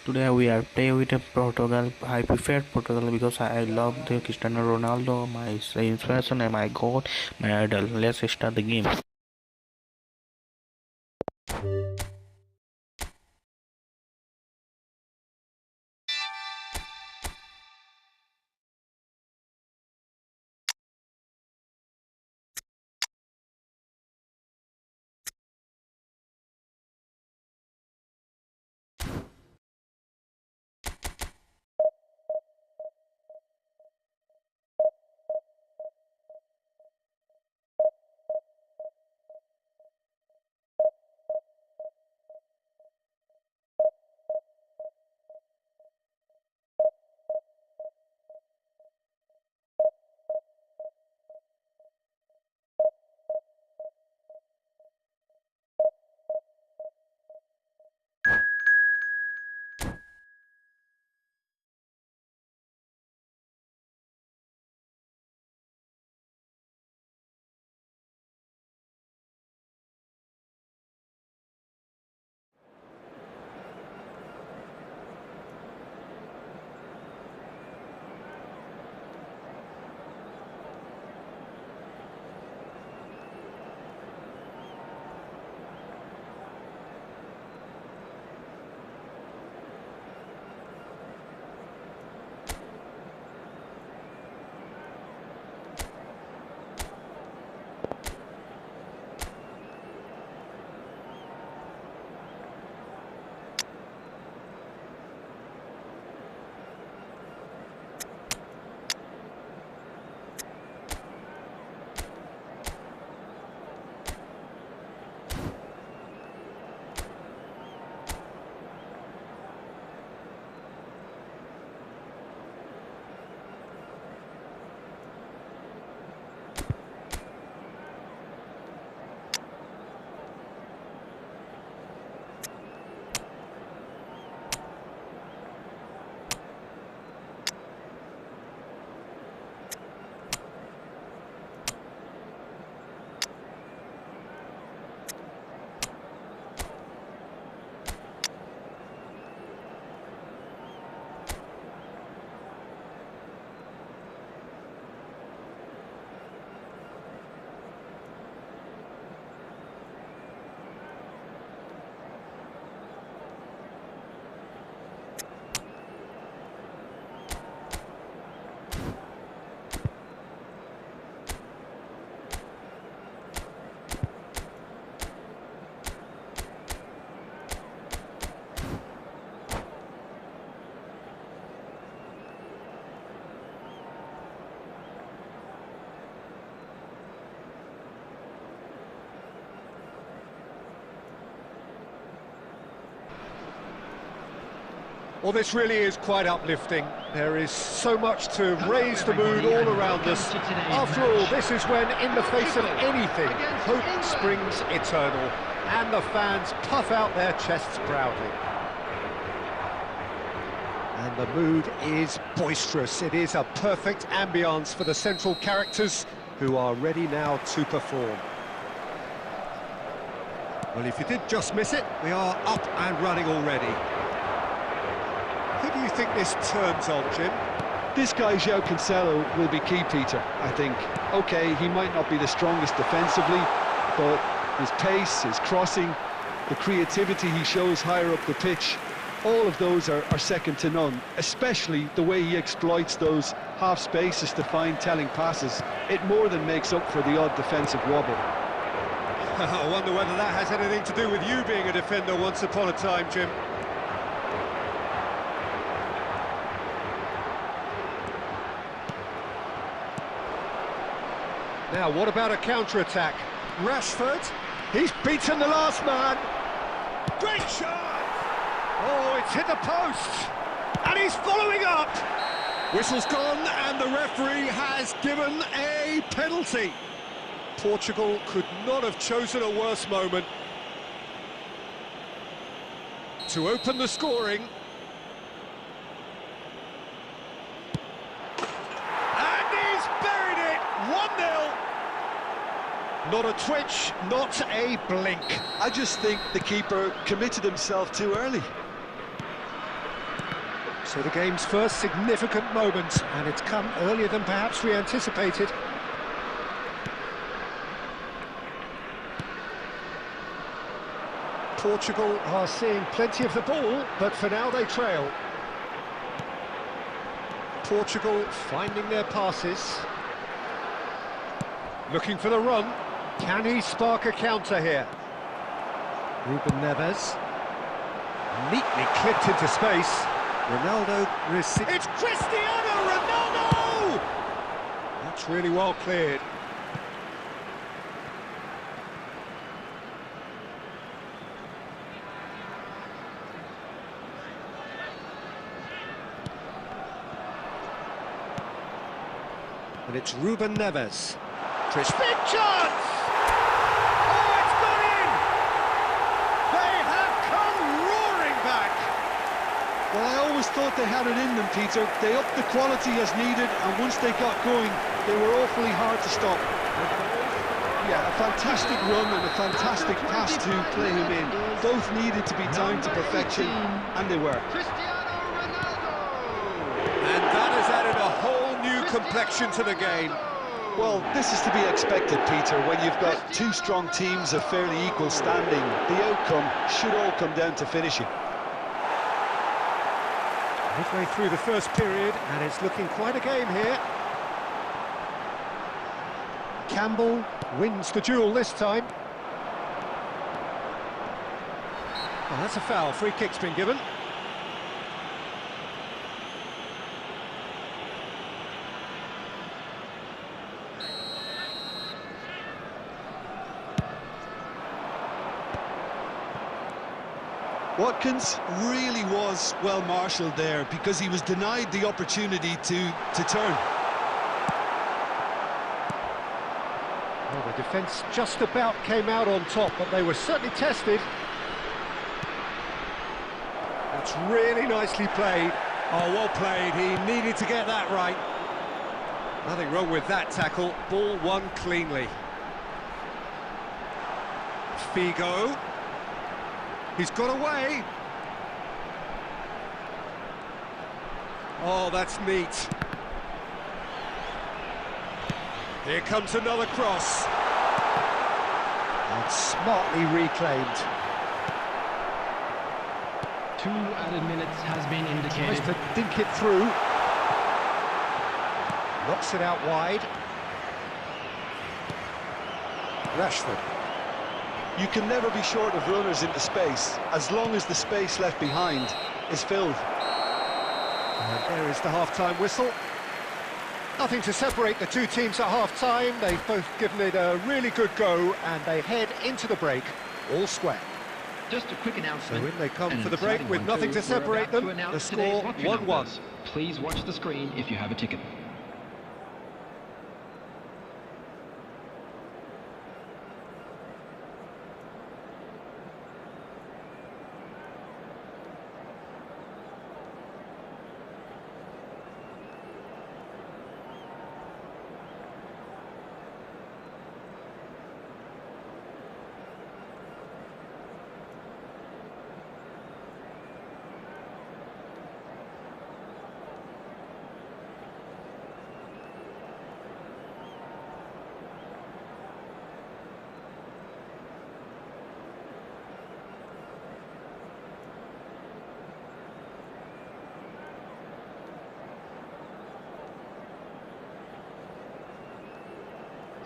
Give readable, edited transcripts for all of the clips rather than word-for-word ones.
Today we are play with a Portugal. I prefer Portugal because I love the Cristiano Ronaldo, my inspiration and my god, my idol. Let's start the game. Well, this really is quite uplifting. There is so much to raise the mood all around us. After all, this is when, in the face of anything, hope springs eternal, and the fans puff out their chests proudly. And the mood is boisterous. It is a perfect ambience for the central characters, who are ready now to perform. Well, if you did just miss it, we are up and running already. Who do you think this turns on, Jim? This guy, João Cancelo, will be key, Peter, I think. OK, he might not be the strongest defensively, but his pace, his crossing, the creativity he shows higher up the pitch, all of those are second to none, especially the way he exploits those half spaces to find telling passes. It more than makes up for the odd defensive wobble. I wonder whether that has anything to do with you being a defender once upon a time, Jim. Now, what about a counter-attack? Rashford, he's beaten the last man. Great shot! Oh, it's hit the post, and he's following up. Whistle's gone, and the referee has given a penalty. Portugal could not have chosen a worse moment to open the scoring. And he's buried it, 1-0. Not a twitch, not a blink. I just think the keeper committed himself too early. So the game's first significant moment, and it's come earlier than perhaps we anticipated. Portugal are seeing plenty of the ball, but for now they trail. Portugal finding their passes. Looking for the run. Can he spark a counter here? Ruben Neves. Neatly clipped into space. Ronaldo receives. It's Cristiano Ronaldo! That's really well cleared. And it's Ruben Neves. Big chance! Oh, it's gone in! They have come roaring back! Well, I always thought they had it in them, Peter. They upped the quality as needed, and once they got going, they were awfully hard to stop. Yeah, a fantastic run and a fantastic pass to play him in. Both needed to be timed to perfection, and they were. And that has added a whole new complexion to the game. Well, this is to be expected, Peter, when you've got two strong teams of fairly equal standing. The outcome should all come down to finishing. Midway through the first period, and it's looking quite a game here. Campbell wins the duel this time. Oh, that's a foul. Free kick's been given. Watkins really was well marshalled there because he was denied the opportunity to turn. Well, the defence just about came out on top, but they were certainly tested. That's really nicely played. Oh, well played. He needed to get that right. Nothing wrong with that tackle. Ball won cleanly. Figo. He's got away. Oh, that's neat. Here comes another cross. And smartly reclaimed. 2 added minutes has been indicated. Tries to dink it through. Knocks it out wide. Rashford. You can never be short of runners into space, as long as the space left behind is filled. And there is the half-time whistle. Nothing to separate the two teams at half-time. They've both given it a really good go, and they head into the break all square. Just a quick announcement. So in they come An for the break exciting with one nothing too. to separate We're about them. to announce The score today's lottery 1-1. numbers. Please watch the screen if you have a ticket.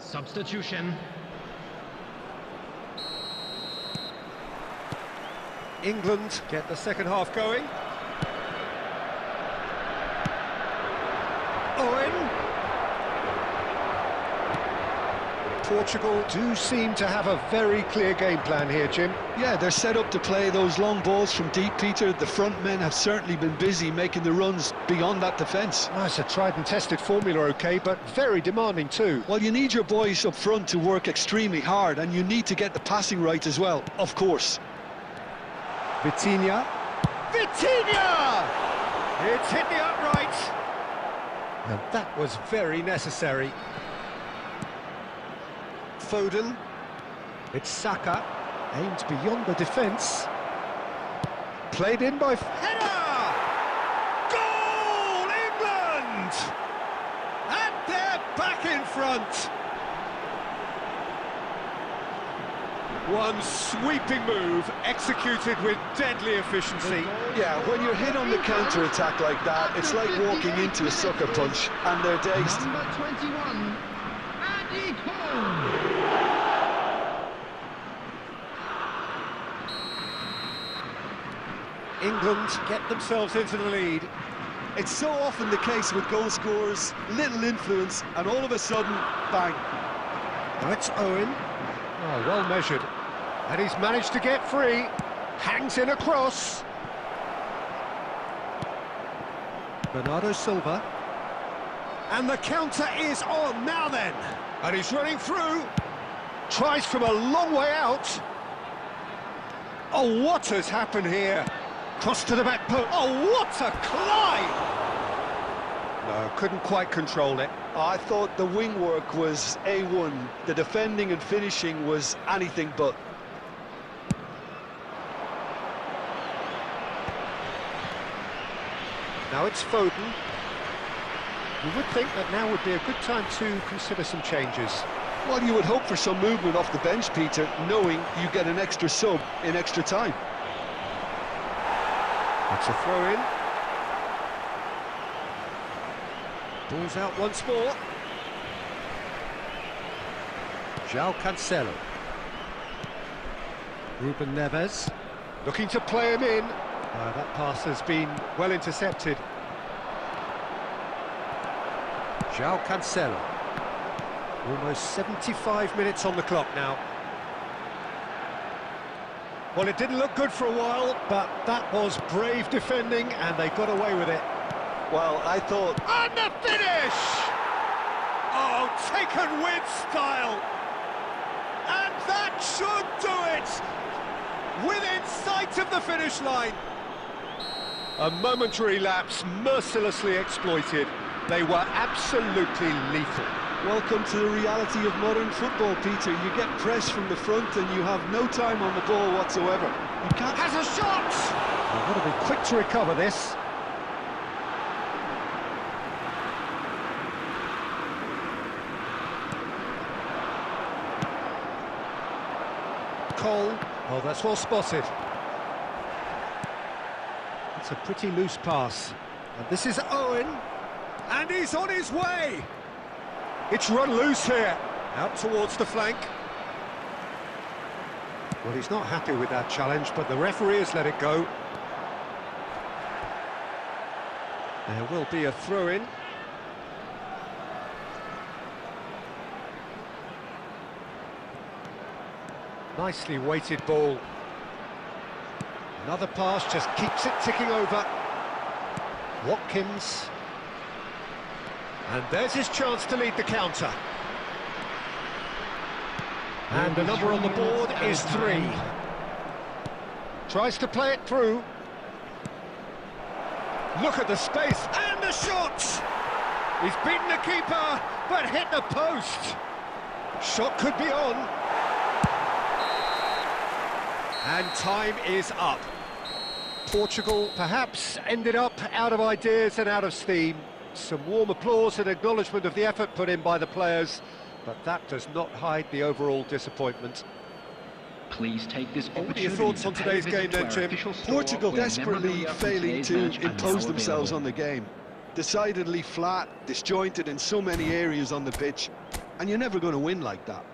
Substitution. England get the second half going. Owen. Portugal do seem to have a very clear game plan here, Jim. Yeah, they're set up to play those long balls from deep, Peter. The front men have certainly been busy making the runs beyond that defence. Oh, it's a tried and tested formula, OK, but very demanding too. Well, you need your boys up front to work extremely hard, and you need to get the passing right as well, of course. Vitinha. Vitinha! It's hit the upright. And that was very necessary. Foden. It's Saka. Aimed beyond the defence. Played in by... Header! Haaland. And they're back in front. One sweeping move, executed with deadly efficiency. Yeah, when you're hit on the counter-attack like that, it's like walking into a sucker punch, and they're dazed. Number 21, and equal. England get themselves into the lead. It's so often the case with goal scorers, little influence, and all of a sudden, bang. Now it's Owen. Oh, well measured. And he's managed to get free. Hangs in a cross. Bernardo Silva. And the counter is on now then. And he's running through. Tries from a long way out. Oh, what has happened here? Cross to the back post. Oh, what a climb! No, couldn't quite control it. I thought the wing work was A1. The defending and finishing was anything but. Now it's Foden. You would think that now would be a good time to consider some changes. Well, you would hope for some movement off the bench, Peter, knowing you get an extra sub in extra time. That's a throw-in. Ball's out once more. João Cancelo. Ruben Neves. Looking to play him in. That pass has been well intercepted. João Cancelo. Almost 75 minutes on the clock now. Well, it didn't look good for a while, but that was brave defending, and they got away with it. Well, I thought... And the finish! Oh, taken with style. And that should do it! Within sight of the finish line. A momentary lapse mercilessly exploited. They were absolutely lethal. Welcome to the reality of modern football, Peter. You get pressed from the front and you have no time on the ball whatsoever. You can't... Has a shot! They've got to be quick to recover this. Cole. Oh, that's well spotted. It's a pretty loose pass. And this is Owen. And he's on his way. It's run loose here. Out towards the flank. Well, he's not happy with that challenge, but the referee has let it go. There will be a throw-in. Nicely weighted ball. Another pass just keeps it ticking over. Watkins. And there's his chance to lead the counter. And the number on the board is 3. Tries to play it through. Look at the space and the shot! He's beaten the keeper, but hit the post. Shot could be on. And time is up. Portugal perhaps ended up out of ideas and out of steam. Some warm applause and acknowledgement of the effort put in by the players, but that does not hide the overall disappointment. Please take this What are opportunity your thoughts to on pay today's a visit game to then, our Jim? official store Portugal where desperately memorabilia from failing today's to match are impose now themselves available. on the game. Decidedly flat, disjointed in so many areas on the pitch, and you're never going to win like that.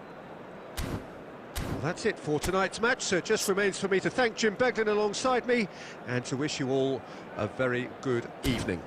Well, that's it for tonight's match, so it just remains for me to thank Jim Begden alongside me and to wish you all a very good evening.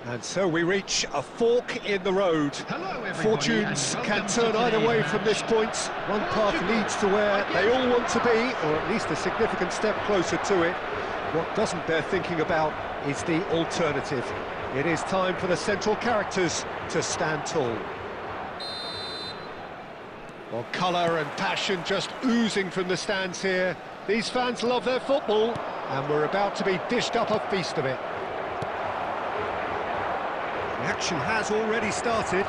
And so we reach a fork in the road. Hello, everybody, Fortunes and can welcome turn to either way today's from this match. point. One path leads to where they all want to be, or at least a significant step closer to it. What doesn't bear thinking about is the alternative. It is time for the central characters to stand tall. Well, colour and passion just oozing from the stands here. These fans love their football, and we're about to be dished up a feast of it. The action has already started.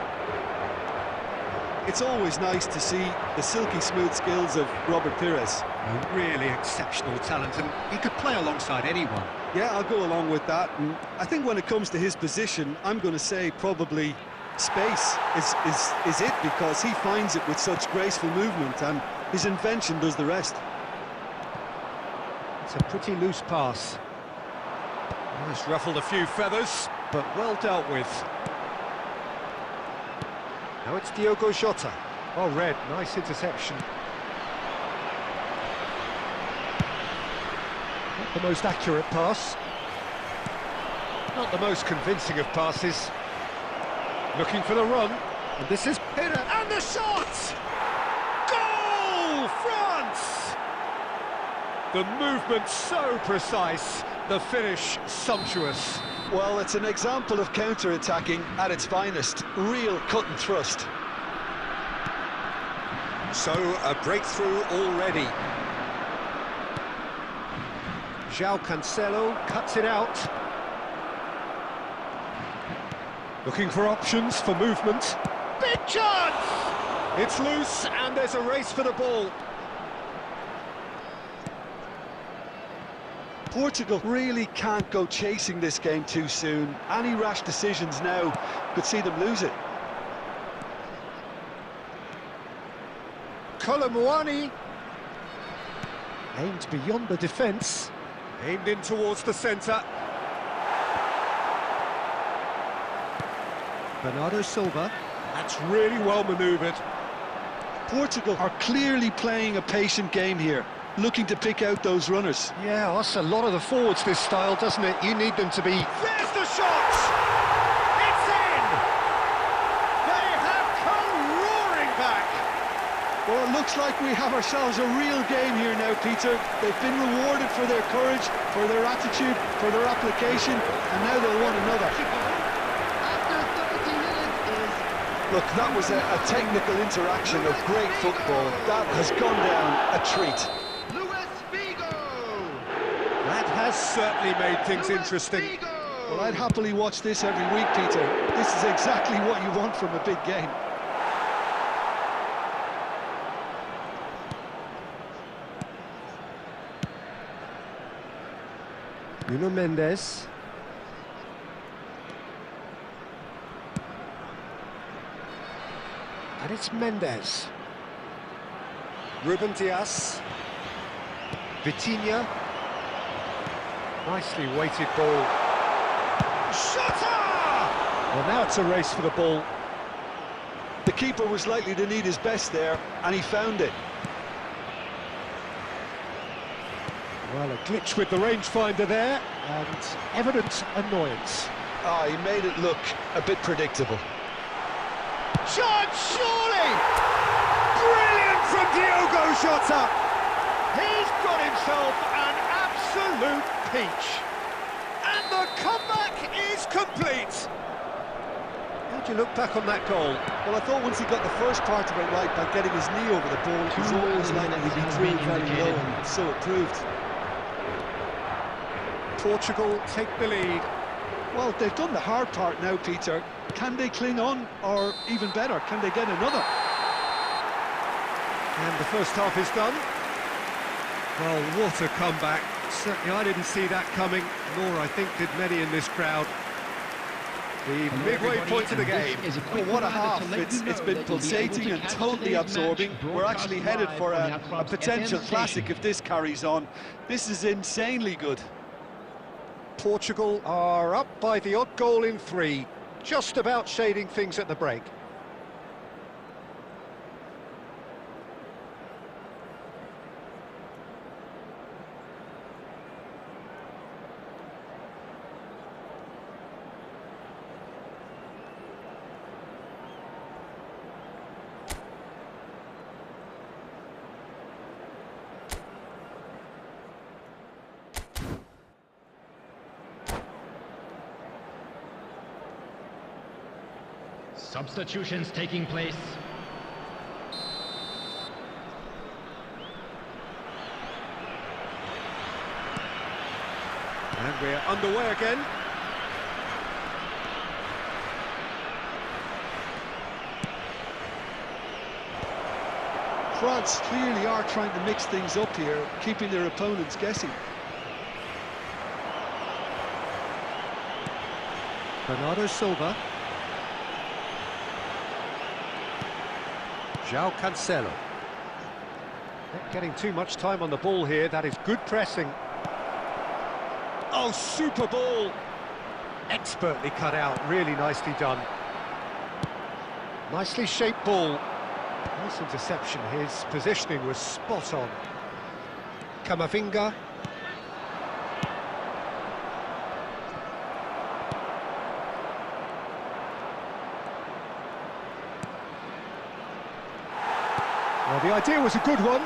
It's always nice to see the silky smooth skills of Robert Pires. A really exceptional talent, and he could play alongside anyone. Yeah, I'll go along with that. And I think when it comes to his position, I'm going to say probably space is it, because he finds it with such graceful movement, and his invention does the rest. It's a pretty loose pass. Well, it's ruffled a few feathers, but well dealt with. Now it's Diogo Jota. Oh, red, nice interception. Not the most accurate pass. Not the most convincing of passes. Looking for the run. And this is Pires. And the shot! Goal, France! The movement so precise, the finish sumptuous. Well, it's an example of counter-attacking at its finest. Real cut and thrust. So, a breakthrough already. João Cancelo cuts it out. Looking for options for movement. Big chance! It's loose and there's a race for the ball. Portugal really can't go chasing this game too soon. Any rash decisions now could see them lose it. Colomwani. Aimed beyond the defence. Aimed in towards the centre. Bernardo Silva. That's really well manoeuvred. Portugal are clearly playing a patient game here, looking to pick out those runners. Yeah, that's a lot of the forwards, this style, doesn't it? You need them to be... There's the shot! It's in! They have come roaring back! Well, it looks like we have ourselves a real game here now, Peter. They've been rewarded for their courage, for their attitude, for their application, and now they'll want another. After 30 minutes is... Look, that was a technical interaction of great football. That has gone down a treat. That has certainly made things interesting. Well, I'd happily watch this every week, Peter. This is exactly what you want from a big game. Nuno Mendes. And it's Mendes. Ruben Dias. Vitinha. Nicely weighted ball. Shota! Well, now it's a race for the ball. The keeper was likely to need his best there, and he found it. Well, a glitch with the rangefinder there, and evident annoyance. Ah, he made it look a bit predictable. Shot, surely! Brilliant from Diogo Jota! He's got himself an absolute peach. And the comeback is complete. How do you look back on that goal? Well, I thought once he got the first part of it right by getting his knee over the ball, it was always likely to be through very low, and so it proved. Portugal take the lead. Well, they've done the hard part now, Peter. Can they cling on, or even better, can they get another? And the first half is done. Well, what a comeback. Certainly I didn't see that coming, nor I think did many in this crowd. The midway point of the game. Well, what a half. It's been pulsating and totally absorbing. We're actually headed for a potential classic if this carries on. This is insanely good. Portugal are up by the odd goal in 3, just about shading things at the break. Substitutions taking place. And we're underway again. France clearly are trying to mix things up here, keeping their opponents guessing. Bernardo Silva. João Cancelo. Not getting too much time on the ball here, that is good pressing. Oh, super ball! Expertly cut out, really nicely done. Nicely shaped ball. Nice interception, his positioning was spot on. Camavinga. Well, the idea was a good one.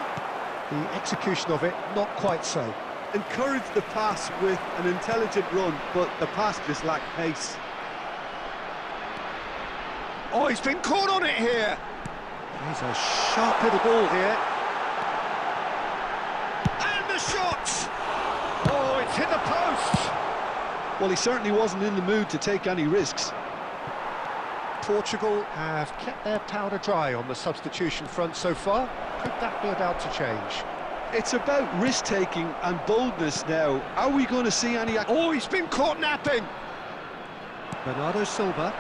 The execution of it, not quite so. Encouraged the pass with an intelligent run, but the pass just lacked pace. Oh, he's been caught on it here. He's a sharp little ball here. And the shot! Oh, it's hit the post! Well, he certainly wasn't in the mood to take any risks. Portugal have kept their powder dry on the substitution front so far. Could that be about to change? It's about risk-taking and boldness now. Are we going to see any... Oh, he's been caught napping! Bernardo Silva.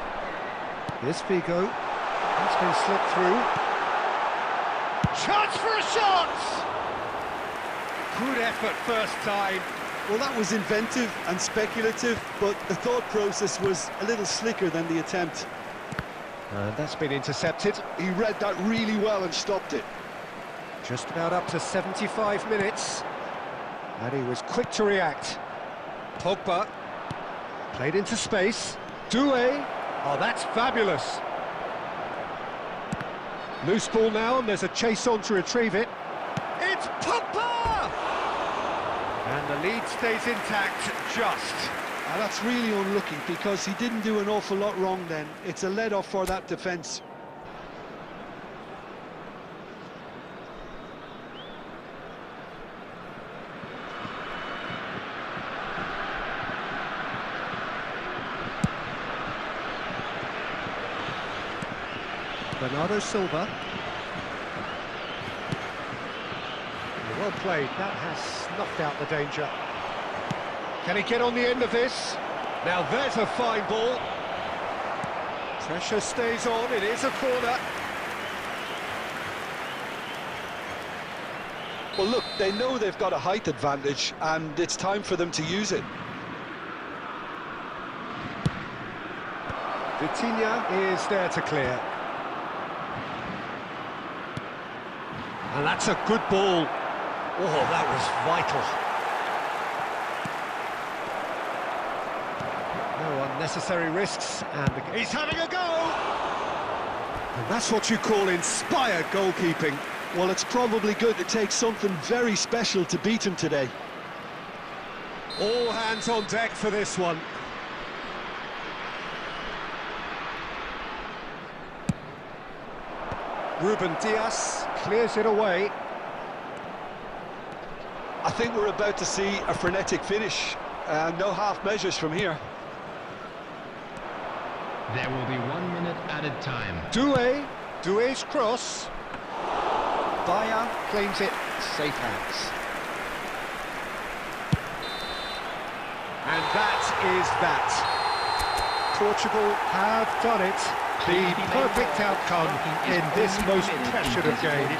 Here's Figo. He's been slipped through. Chance for a shot! Good effort first time. Well, that was inventive and speculative, but the thought process was a little slicker than the attempt. That's been intercepted. He read that really well and stopped it. Just about up to 75 minutes. And he was quick to react. Pogba. Played into space. Doué. Oh, that's fabulous. Loose ball now, and there's a chase on to retrieve it. It's Pogba! And the lead stays intact, just. And that's really unlucky, because he didn't do an awful lot wrong then. It's a let-off for that defence. Bernardo Silva. Well played, that has snuffed out the danger. Can he get on the end of this? Now there's a fine ball. Pressure stays on, it is a corner. Well, look, they know they've got a height advantage, and it's time for them to use it. Vitinha is there to clear. And that's a good ball. Oh, that was vital. No unnecessary risks, and he's having a go! And that's what you call inspired goalkeeping. Well, it's probably good to take something very special to beat him today. All hands on deck for this one. Ruben Dias clears it away. I think we're about to see a frenetic finish. No half measures from here. There will be 1 minute added time. Doué's cross. Bayer claims it, safe hands. And that is that. Portugal have done it. The perfect outcome in this most pressured of games.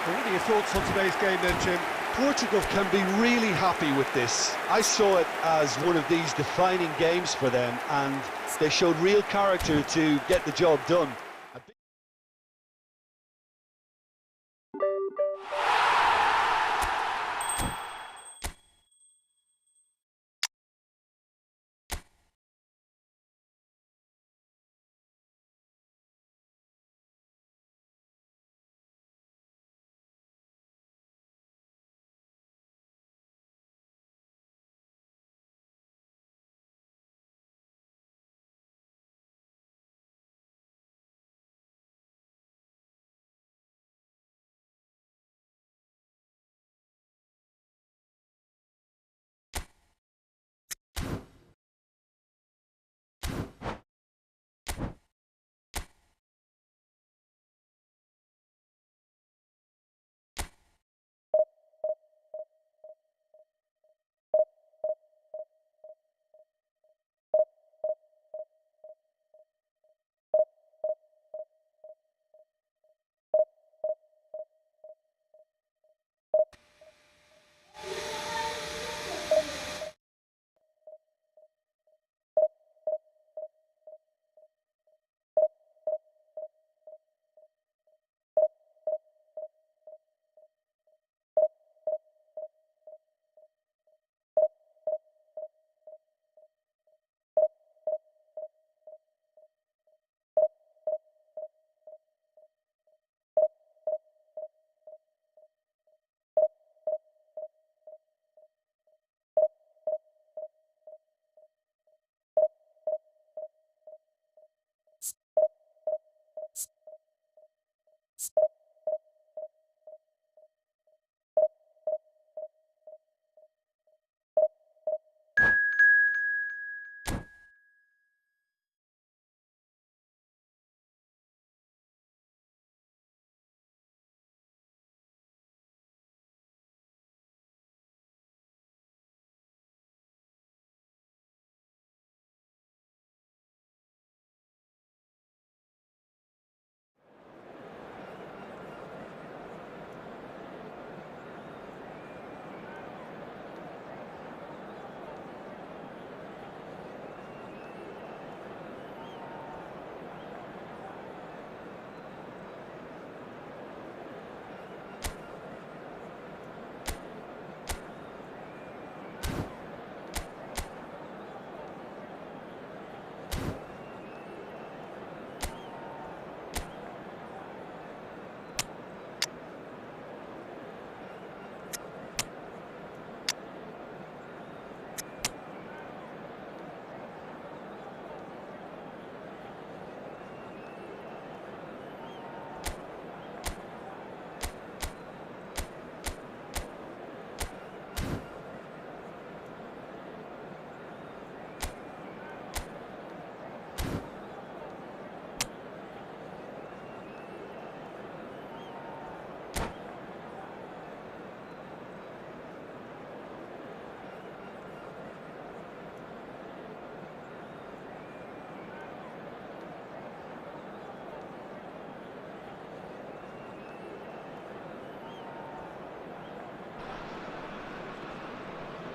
What are your thoughts on today's game then, Jim? Portugal can be really happy with this. I saw it as one of these defining games for them, and they showed real character to get the job done.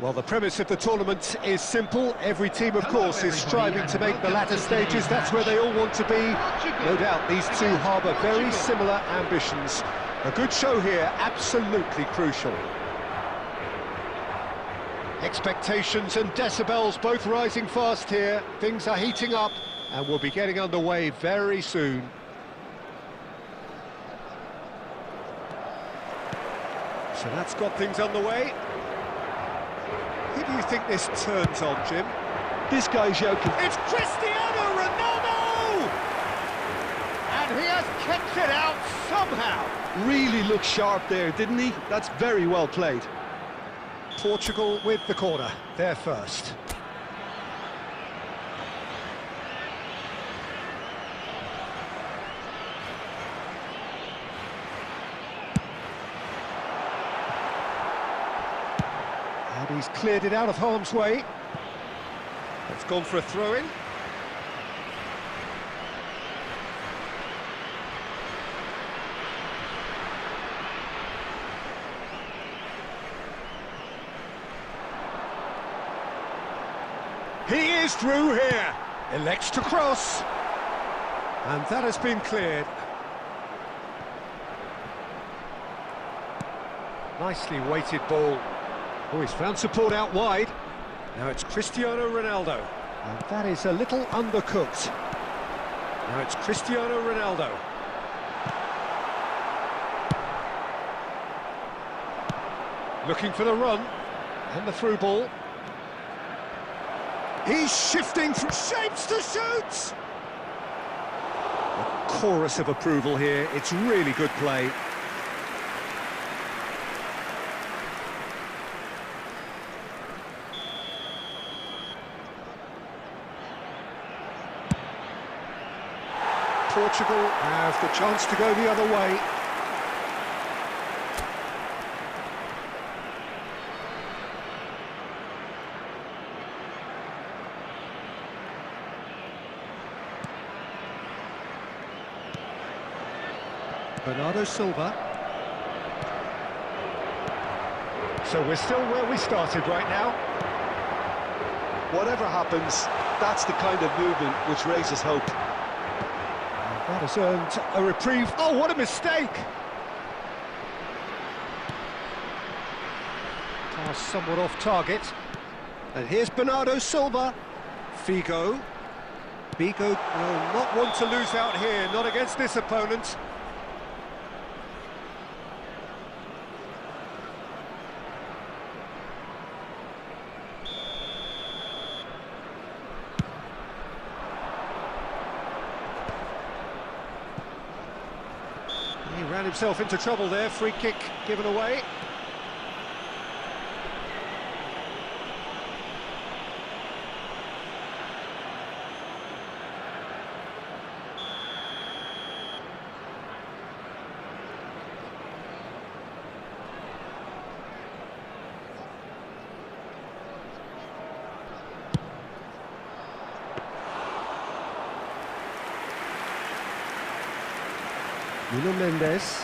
Well, the premise of the tournament is simple. Every team, of course, is striving to make the latter stages. That's where they all want to be. No doubt these two harbour very similar ambitions. A good show here, absolutely crucial. Expectations and decibels both rising fast here. Things are heating up and we'll be getting underway very soon. So that's got things underway. Who do you think this turns on, Jim? This guy's joking. It's Cristiano Ronaldo! And he has kept it out somehow. Really looked sharp there, didn't he? That's very well played. Portugal with the corner, they're first. And he's cleared it out of harm's way. It's gone for a throw-in. He is through here, elects to cross, and that has been cleared. Nicely weighted ball. Oh, he's found support out wide. Now it's Cristiano Ronaldo, and that is a little undercooked. Now it's Cristiano Ronaldo. Looking for the run, and the through ball. He's shifting from shapes to shoots! A chorus of approval here, it's really good play. Portugal have the chance to go the other way. Bernardo Silva. So we're still where we started right now. Whatever happens, that's the kind of movement which raises hope. And that has earned a reprieve. Oh, what a mistake! Pass somewhat off target. And here's Bernardo Silva. Figo. Figo will not want to lose out here, not against this opponent. He ran himself into trouble there, free kick given away. Nuno Mendes.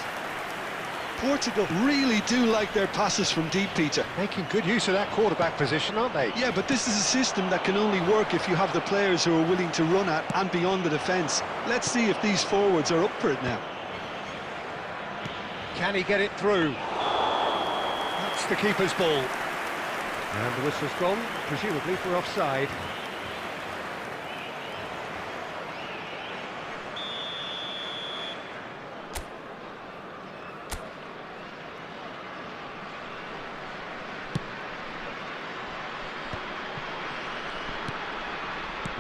Portugal really do like their passes from deep, Peter. Making good use of that quarterback position, aren't they? Yeah, but this is a system that can only work if you have the players who are willing to run at and beyond the defence. Let's see if these forwards are up for it now. Can he get it through? That's the keeper's ball. And the whistle's gone, presumably for offside.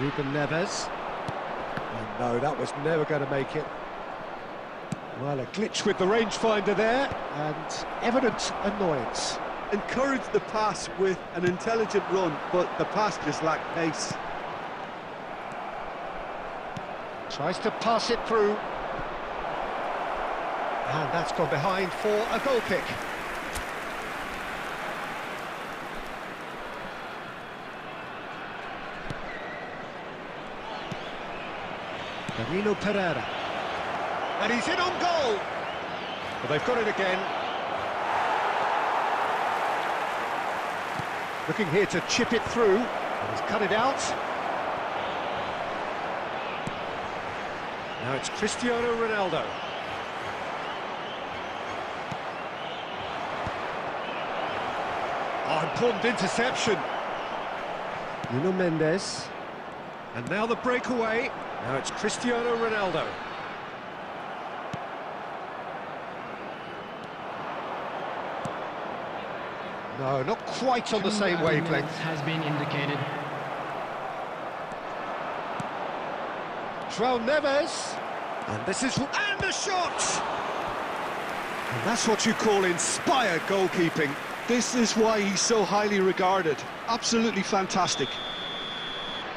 Ruben Neves. And no, that was never going to make it. Well, a glitch with the rangefinder there, and evident annoyance. Encourage the pass with an intelligent run, but the pass just lacked pace. Tries to pass it through. And that's gone behind for a goal kick. Danilo Pereira. And he's in on goal. But they've got it again. Looking here to chip it through. And he's cut it out. Now it's Cristiano Ronaldo. Oh, important interception. Nuno Mendes. And now the breakaway. Now it's Cristiano Ronaldo. No, not quite on the same wavelength. Has been indicated. João Neves. And this is... And the shot! And that's what you call inspired goalkeeping. This is why he's so highly regarded. Absolutely fantastic.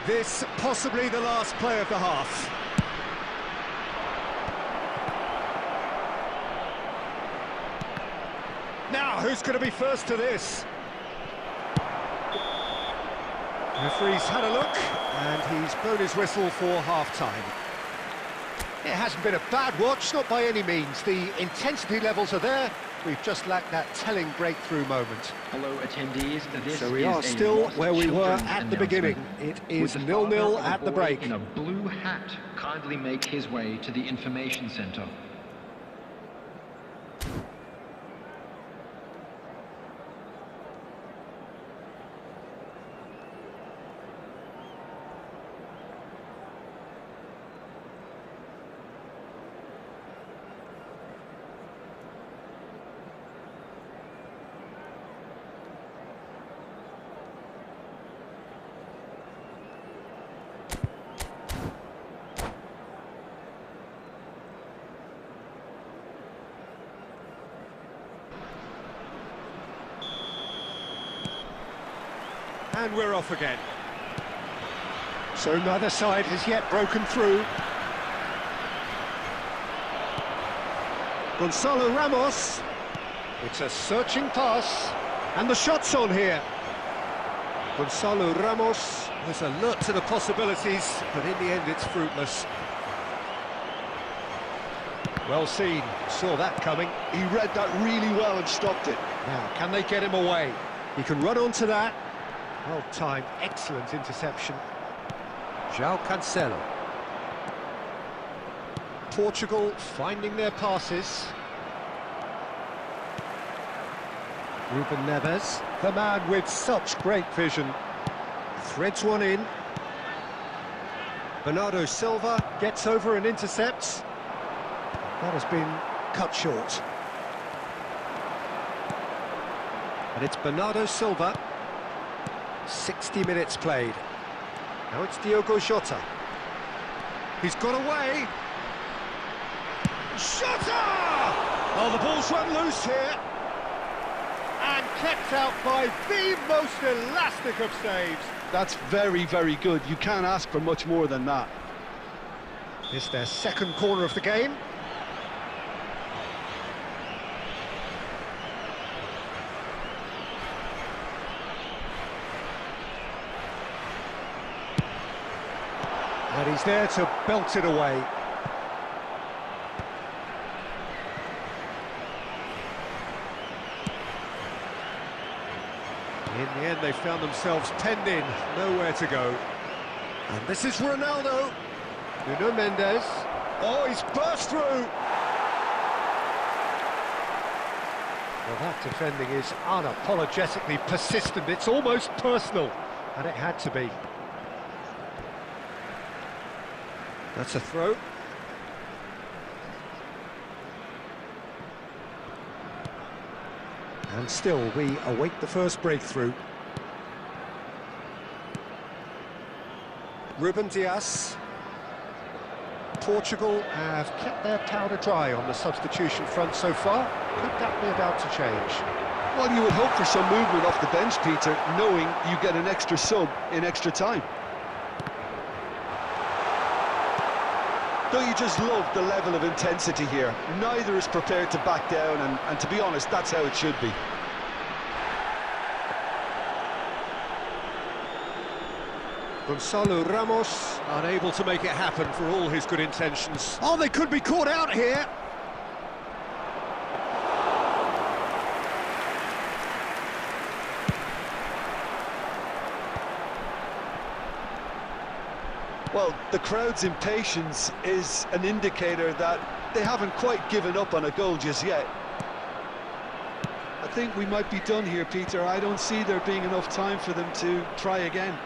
This possibly the last play of the half. Now, who's going to be first to this? Referee's had a look, and he's blown his whistle for half-time. It hasn't been a bad watch, not by any means. The intensity levels are there. We've just lacked that telling breakthrough moment. Hello, attendees. This So we is are a still Lost where we were Children at the beginning. It is Would the 0-0 father at of the boy break. in a blue hat kindly make his way to the information centre? And we're off again. So neither side has yet broken through. Gonzalo Ramos. It's a searching pass. And the shot's on here. Gonzalo Ramos was alert to the possibilities, but in the end it's fruitless. Well seen, saw that coming. He read that really well and stopped it. Now, can they get him away? He can run onto that. Well timed, excellent interception. João Cancelo. Portugal finding their passes. Ruben Neves, the man with such great vision. Threads one in. Bernardo Silva gets over and intercepts. That has been cut short. And it's Bernardo Silva. 60 minutes played. Now it's Diogo Jota. He's got away. Jota! Oh, the ball's run loose here. And kept out by the most elastic of saves. That's very, very good. You can't ask for much more than that. It's their second corner of the game. And he's there to belt it away. In the end, they found themselves penned in, nowhere to go. And this is Ronaldo. Nuno Mendes. Oh, he's burst through. Well, that defending is unapologetically persistent. It's almost personal, and it had to be. That's a throw. And still, we await the first breakthrough. Ruben Dias. Portugal have kept their powder dry on the substitution front so far. Could that be about to change? Well, you would hope for some movement off the bench, Peter, knowing you get an extra sub in extra time. Don't you just love the level of intensity here? Neither is prepared to back down, and to be honest, that's how it should be. Gonzalo Ramos, unable to make it happen for all his good intentions. Oh, they could be caught out here! Well, the crowd's impatience is an indicator that they haven't quite given up on a goal just yet. I think we might be done here, Peter. I don't see there being enough time for them to try again.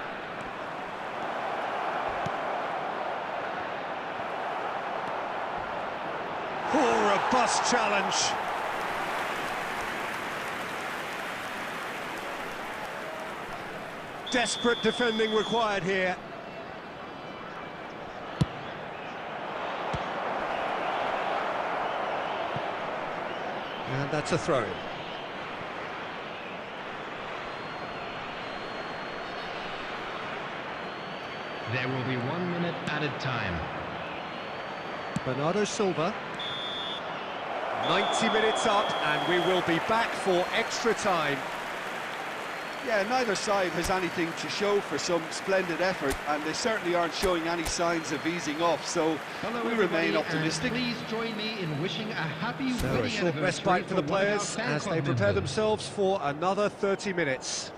Oh, robust challenge. Desperate defending required here. And that's a throw-in. There will be 1 minute added time. Bernardo Silva. 90 minutes up, and we will be back for extra time. Yeah, neither side has anything to show for some splendid effort, and they certainly aren't showing any signs of easing off, so Hello, we everybody, remain optimistic. and please join me in wishing a happy So a wedding short anniversary respite for the one of our players fan as club they prepare members. themselves for another 30 minutes.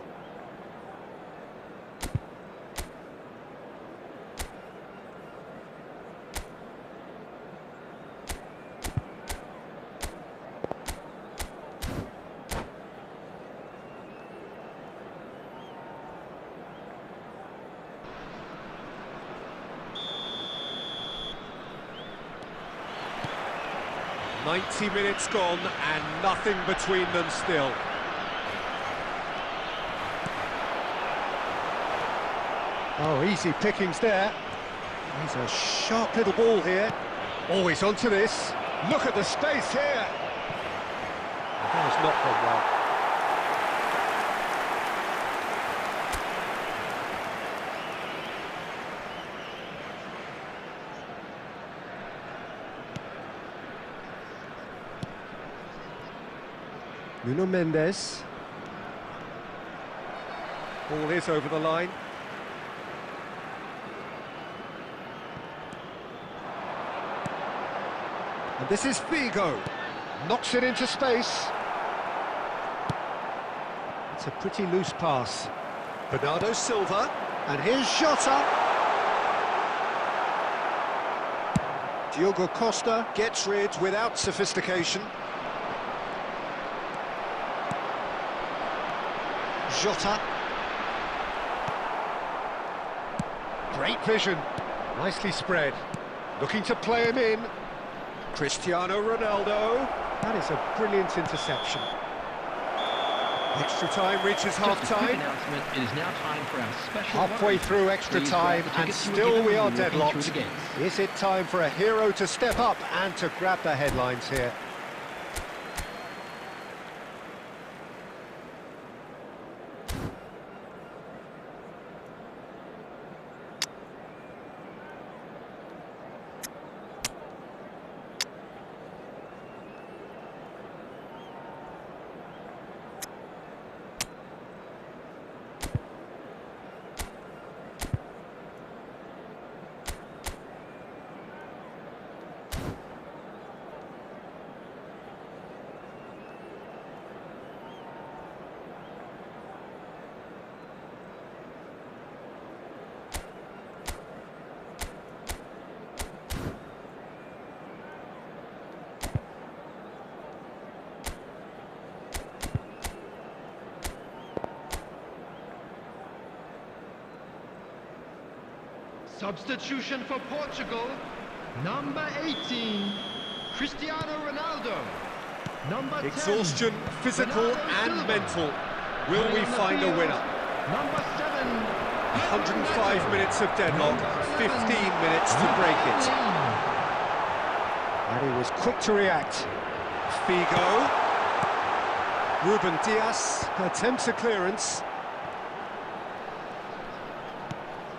"90 minutes gone and nothing between them still." Oh, easy pickings there. He's a sharp little ball here. Oh, he's onto this. Look at the space here. That has not gone well. Nuno Mendes. Ball is over the line. And this is Figo. Knocks it into space. It's a pretty loose pass. Bernardo Silva. And here's Jota. Diogo Costa gets rid without sophistication. Jota. Great vision. Nicely spread. Looking to play him in. Cristiano Ronaldo. That is a brilliant interception. Extra time reaches half-time. Announcement. It is now time for our special. Halfway vote. through extra Please time, grab the and tickets you were still given we are when walking through deadlocked. the gates. Is it time for a hero to step up and to grab the headlines here? Substitution for Portugal, number 18, Cristiano Ronaldo. Number 10, Exhaustion, physical Bernardo and Silva. mental. Will we Playing on the find a field, winner? Number 7, 105 minutes of deadlock, 15 minutes to break it. And he was quick to react. Figo. Ruben Dias attempts a clearance.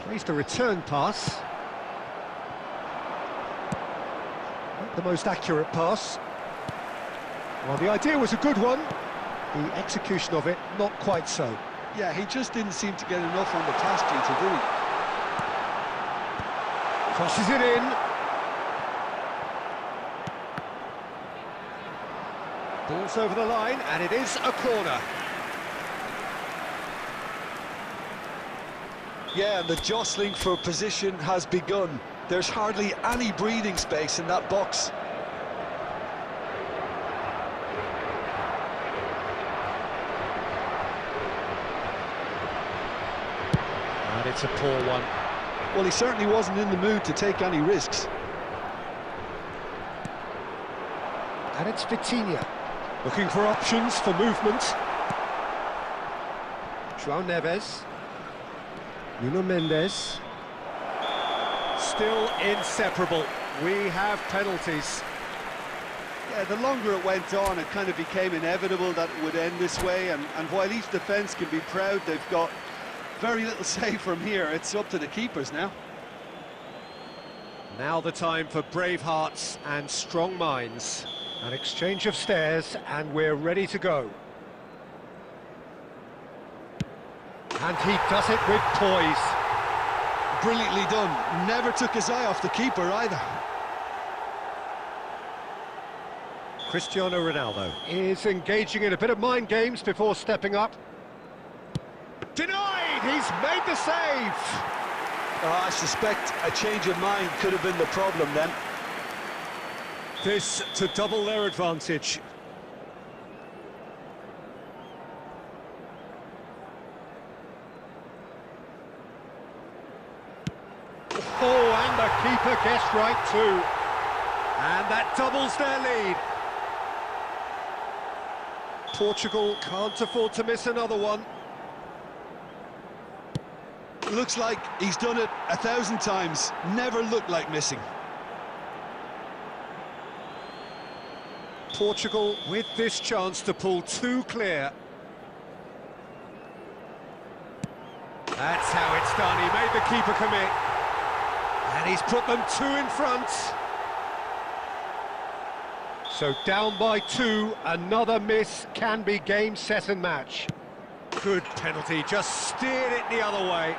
Plays the return pass. Not the most accurate pass. Well, the idea was a good one. The execution of it, not quite so. Yeah, he just didn't seem to get enough on the task sheet, did he? Crosses it in. Ball's over the line, and it is a corner. Yeah, and the jostling for position has begun. There's hardly any breathing space in that box. And it's a poor one. Well, he certainly wasn't in the mood to take any risks. And it's Vitinha. Looking for options for movement. João Neves. Nuno Mendes. Still inseparable. We have penalties. Yeah, the longer it went on, it kind of became inevitable that it would end this way, and while each defence can be proud, they've got very little say from here. It's up to the keepers now. Now the time for brave hearts and strong minds. An exchange of stares, and we're ready to go. And he does it with poise. Brilliantly done. Never took his eye off the keeper either. Cristiano Ronaldo is engaging in a bit of mind games before stepping up. Denied! He's made the save! I suspect a change of mind could have been the problem then. This to double their advantage. Oh, and the keeper guessed right too. And that doubles their lead. Portugal can't afford to miss another one. Looks like he's done it 1,000 times. Never looked like missing. Portugal with this chance to pull two clear. That's how it's done. He made the keeper commit. And he's put them two in front. So down by two, another miss can be game, set and match. Good penalty, just steered it the other way.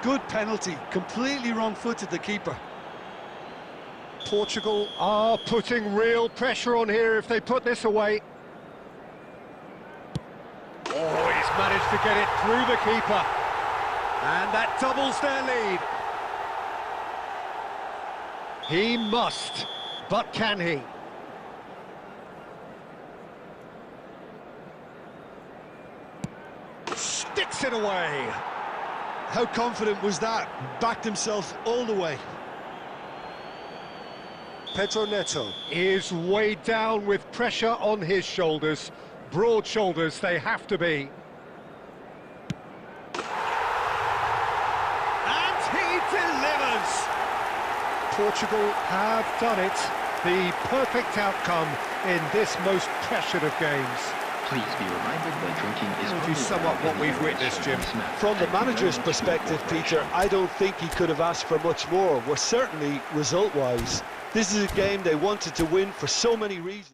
Good penalty, completely wrong-footed the keeper. Portugal are putting real pressure on here if they put this away. Oh, he's managed to get it through the keeper. And that doubles their lead. He must, but can he? Sticks it away. How confident was that? Backed himself all the way. Pedro Neto is weighed down with pressure on his shoulders. Broad shoulders they have to be. And he delivers! Portugal have done it. The perfect outcome in this most pressured of games. Please be reminded that drinking is How do you sum up what we've witnessed, Jim? From the manager's perspective, Peter, I don't think he could have asked for much more. Well, certainly result-wise. This is a game they wanted to win for so many reasons.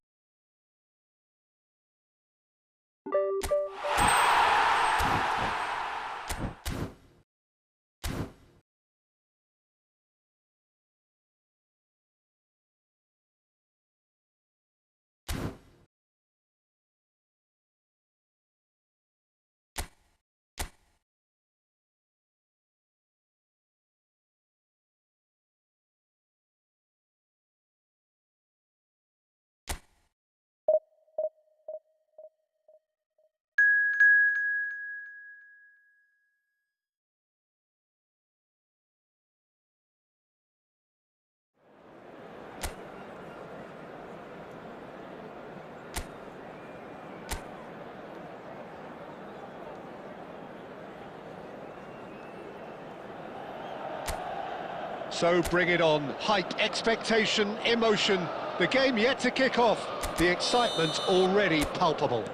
So bring it on. Hype, expectation, emotion. The game yet to kick off. The excitement already palpable.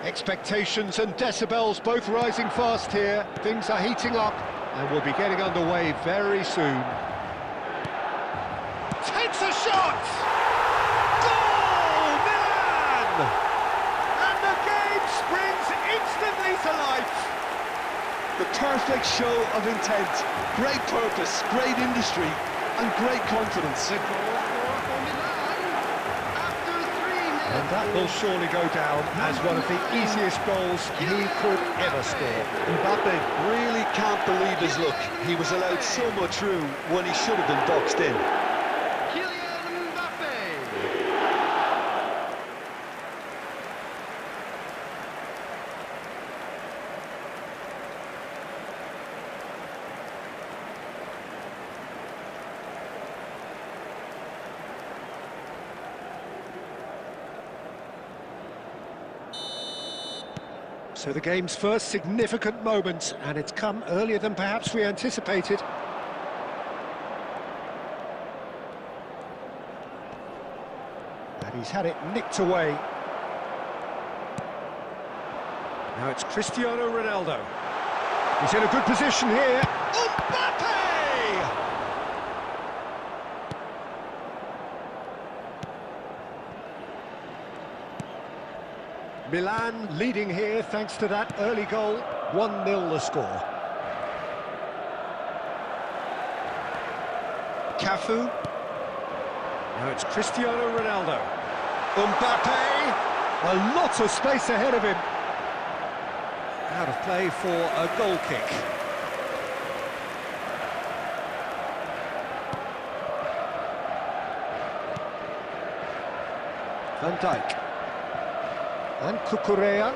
Expectations and decibels both rising fast here. Things are heating up and we'll be getting underway very soon. Takes a shot! Goal! Milan! And the game springs instantly to life. The perfect show of intent, great purpose, great industry, and great confidence. The goal for Milan after 3 minutes. And That will surely go down as one of the easiest goals he could ever score. Mbappe really can't believe his luck. He was allowed so much room when he should have been boxed in. Kylian Mbappe. So the game's first significant moment, and it's come earlier than perhaps we anticipated. And he's had it nicked away. Now it's Cristiano Ronaldo. He's in a good position here. Mbappe! Milan leading here thanks to that early goal. 1-0 the score. Cafu. Now it's Cristiano Ronaldo. Mbappe! A lot of space ahead of him. Out of play for a goal kick. Van Dijk. And Cucurella.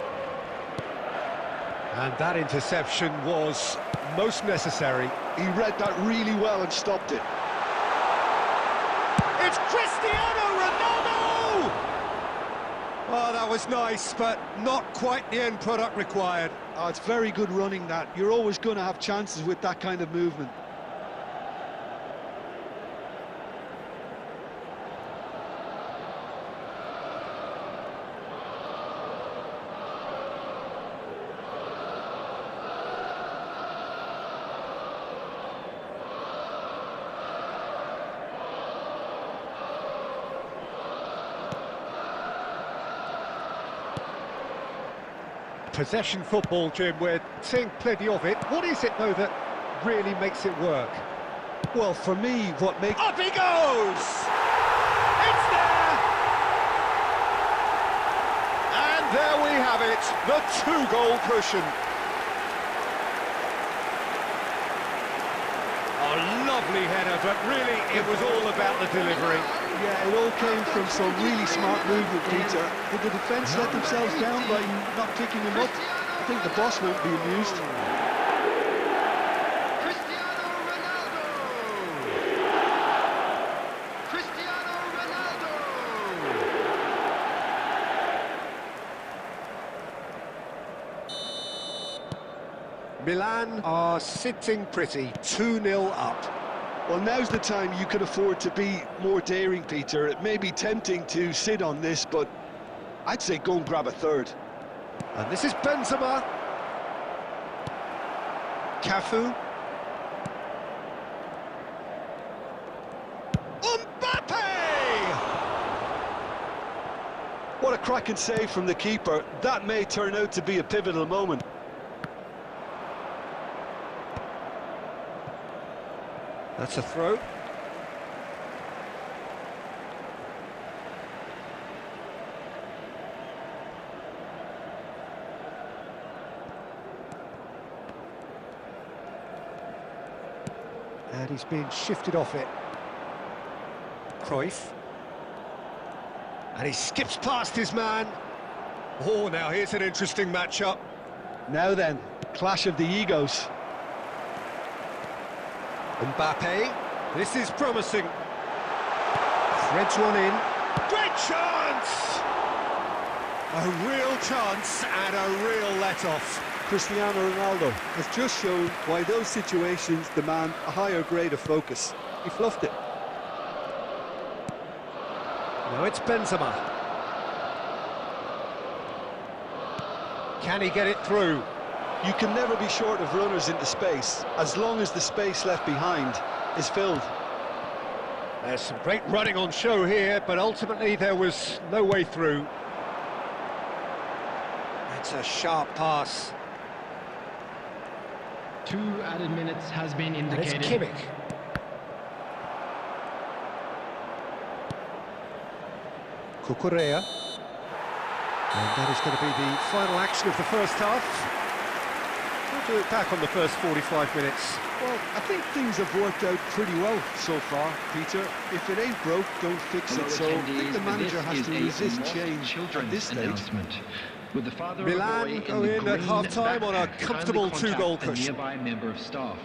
And that interception was most necessary. He read that really well and stopped it. It's Cristiano Ronaldo! Oh, that was nice, but not quite the end product required. Oh, it's very good running that. You're always going to have chances with that kind of movement. Possession football, Jim, we're seeing plenty of it. What is it, though, that really makes it work? Well, for me, what makes... Up he goes! It's there! And there we have it, the two-goal cushion. A lovely header, but really it was all about the delivery. Yeah, it all came from some really smart movement, Peter. Did the defence let themselves down by not picking him up? I think the boss won't be amused. Cristiano Ronaldo. Cristiano Ronaldo. Milan are sitting pretty, 2-0 up. Well, now's the time you can afford to be more daring, Peter. It may be tempting to sit on this, but I'd say go and grab a third. And this is Benzema. Cafu. Mbappe! What a cracking save from the keeper. That may turn out to be a pivotal moment. That's a throw. And he's being shifted off it. Cruyff. And he skips past his man. Oh, now here's an interesting matchup. Now then, clash of the egos. Mbappe, this is promising. Threads one in. Great chance! A real chance and a real let-off. Cristiano Ronaldo has just shown why those situations demand a higher grade of focus. He fluffed it. Now it's Benzema. Can he get it through? You can never be short of runners into space, as long as the space left behind is filled. There's some great running on show here, but ultimately there was no way through. It's a sharp pass. 2 added minutes has been And it's indicated. Kimmich. Cucurella. And that is going to be the final action of the first half. We'll do it back on the first 45 minutes. Well, I think things have worked out pretty well so far, Peter. If it ain't broke, don't fix it. So I think the manager has to resist change at this stage. With the father Milan of go the in at green half-time on a backpack, comfortable kindly two-goal contact a cushion. nearby member of staff.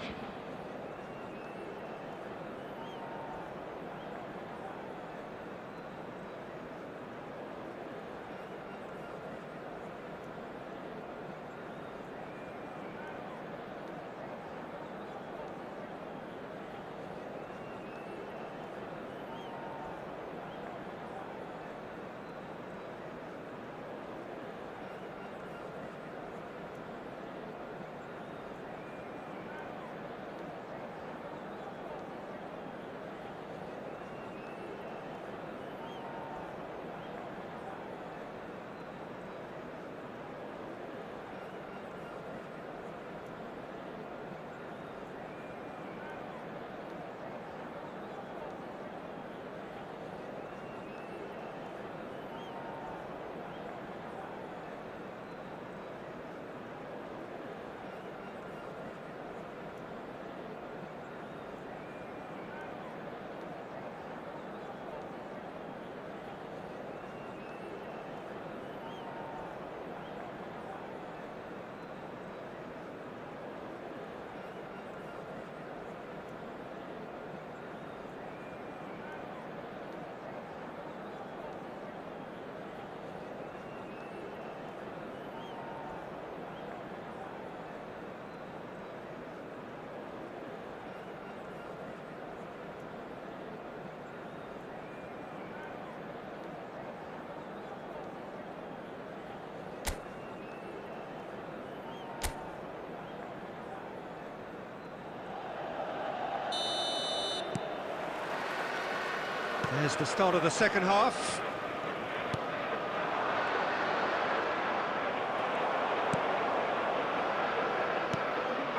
There's the start of the second half.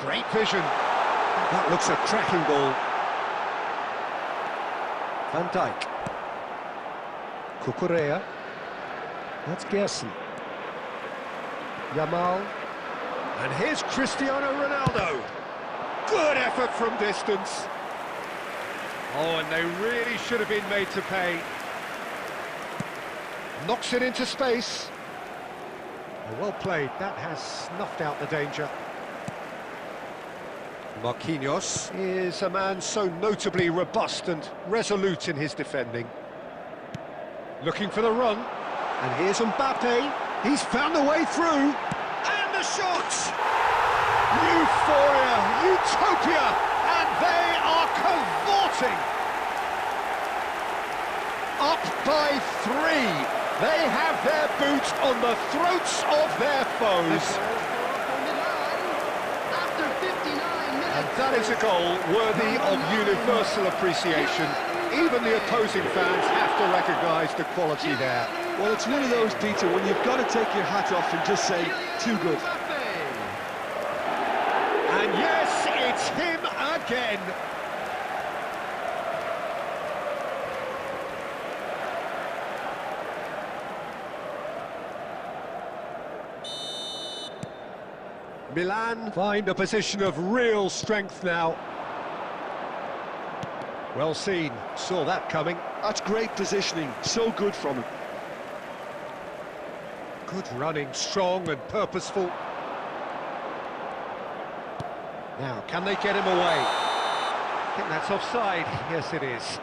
Great vision. That looks a cracking ball. Van Dijk. Cucurella. That's Gerson. Yamal. And here's Cristiano Ronaldo. Good effort from distance. Oh, and they really should have been made to pay. Knocks it into space. Well played. That has snuffed out the danger. Marquinhos is a man so notably robust and resolute in his defending. Looking for the run. And here's Mbappe. He's found the way through. And the shot! Euphoria, utopia, and they are cavorting. Up by 3. They have their boot on the throats of their foes. After 59 minutes. And that is a goal worthy of universal appreciation. Even the opposing fans have to recognise the quality there. Well, it's one of those, Peter, when you've got to take your hat off and just say, too good. And yes, it's him again. Milan find a position of real strength now. Well seen, saw that coming. That's great positioning, so good from him. Good running, strong and purposeful. Now, can they get him away? I think that's offside. Yes, it is.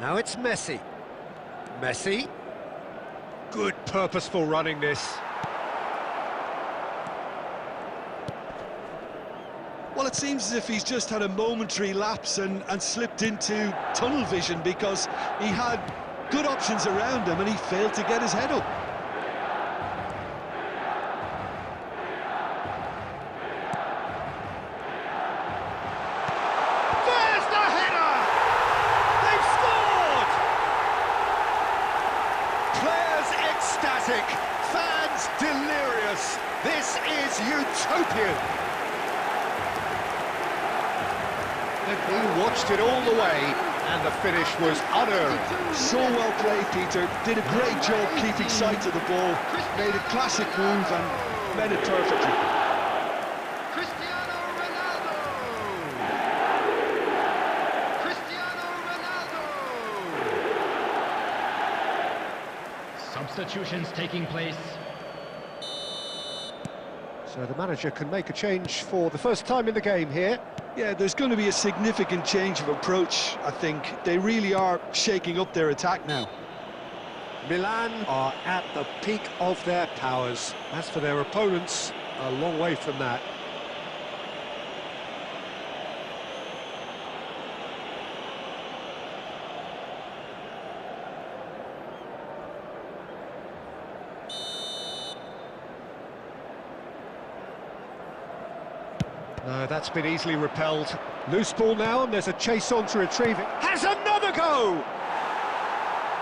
Now it's Messi. Messi. Good purposeful running this. Well, it seems as if he's just had a momentary lapse and slipped into tunnel vision because he had good options around him and he failed to get his head up. magic. Fans delirious. This is utopian. He watched it all the way, and the finish was unearned. So well played, Peter. Did a great job keeping sight of the ball. Made a classic move and met it perfectly. Cristiano Ronaldo! Cristiano Ronaldo! Substitutions taking place. So the manager can make a change for the first time in the game here. Yeah, there's going to be a significant change of approach, I think. They really are shaking up their attack now. Milan are at the peak of their powers. As for their opponents, a long way from that. No, that's been easily repelled. Loose ball now, and there's a chase on to retrieve it. Has another go!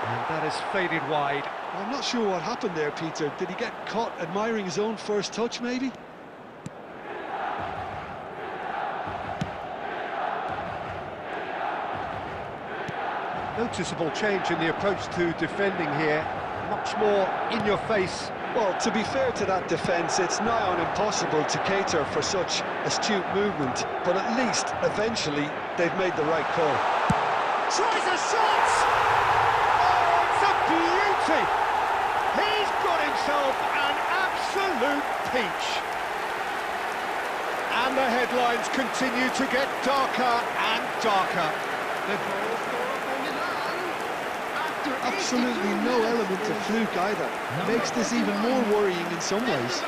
And that is faded wide. I'm not sure what happened there, Peter. Did he get caught admiring his own first touch, maybe? Noticeable change in the approach to defending here. Much more in your face. Well, to be fair to that defence, it's nigh on impossible to cater for such astute movement, but at least, eventually, they've made the right call. Tries a shot! Oh, it's a beauty! He's got himself an absolute peach. And the headlines continue to get darker and darker. The goal scorer for Milan after Absolutely no element of fluke either. Makes this even more worrying in some ways.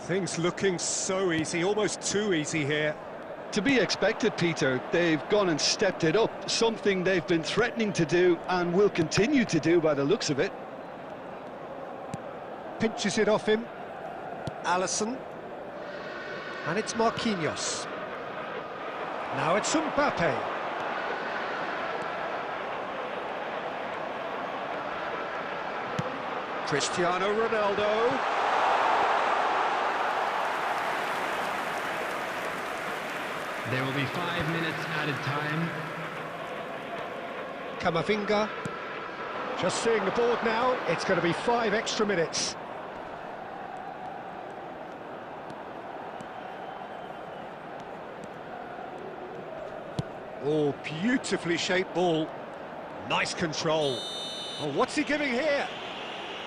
Things looking so easy, almost too easy here. To be expected, Peter. They've gone and stepped it up, something they've been threatening to do and will continue to do by the looks of it. Pinches it off him. Alisson. And it's Marquinhos. Now it's Mbappe. Cristiano Ronaldo. There will be 5 minutes added time. Camavinga. Just seeing the board now, it's going to be 5 extra minutes. Oh, beautifully shaped ball. Nice control. Oh, what's he giving here?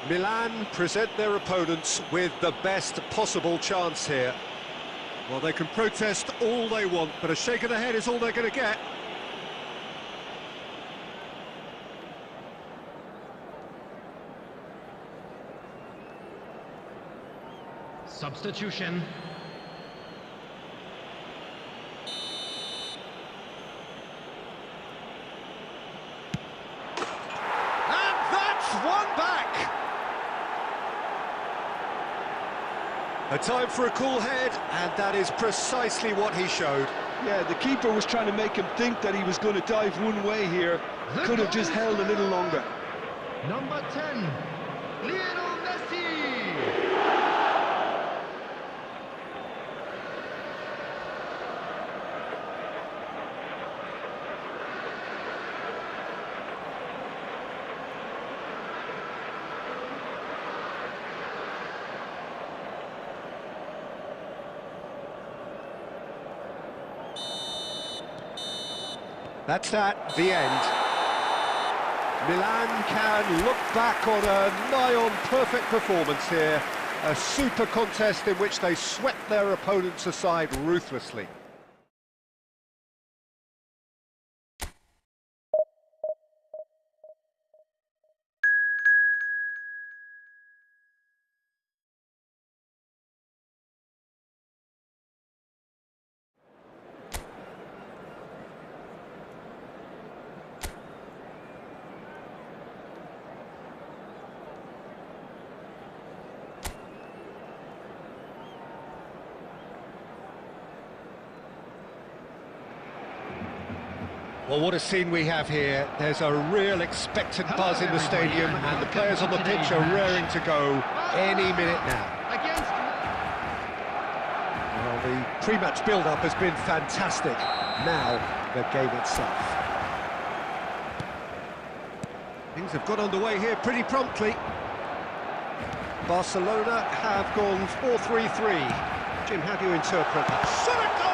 Milan present their opponents with the best possible chance here. Well, they can protest all they want, but a shake of the head is all they're going to get. Substitution. And that's one back! A time for a cool head, and that is precisely what he showed. Yeah, the keeper was trying to make him think that he was going to dive one way here. Could have just held a little longer. Number 10, Lionel Messi! That's that, the end. Milan can look back on a nigh-on perfect performance here. A super contest in which they swept their opponents aside ruthlessly. Well, what a scene we have here. There's a real expectant buzz in the stadium, and the players on the pitch are raring to go any minute now. Against... Well, the pre-match build-up has been fantastic. Now, the game itself. Things have got underway here pretty promptly. Barcelona have gone 4-3-3. Jim, how do you interpret that? Shot a goal!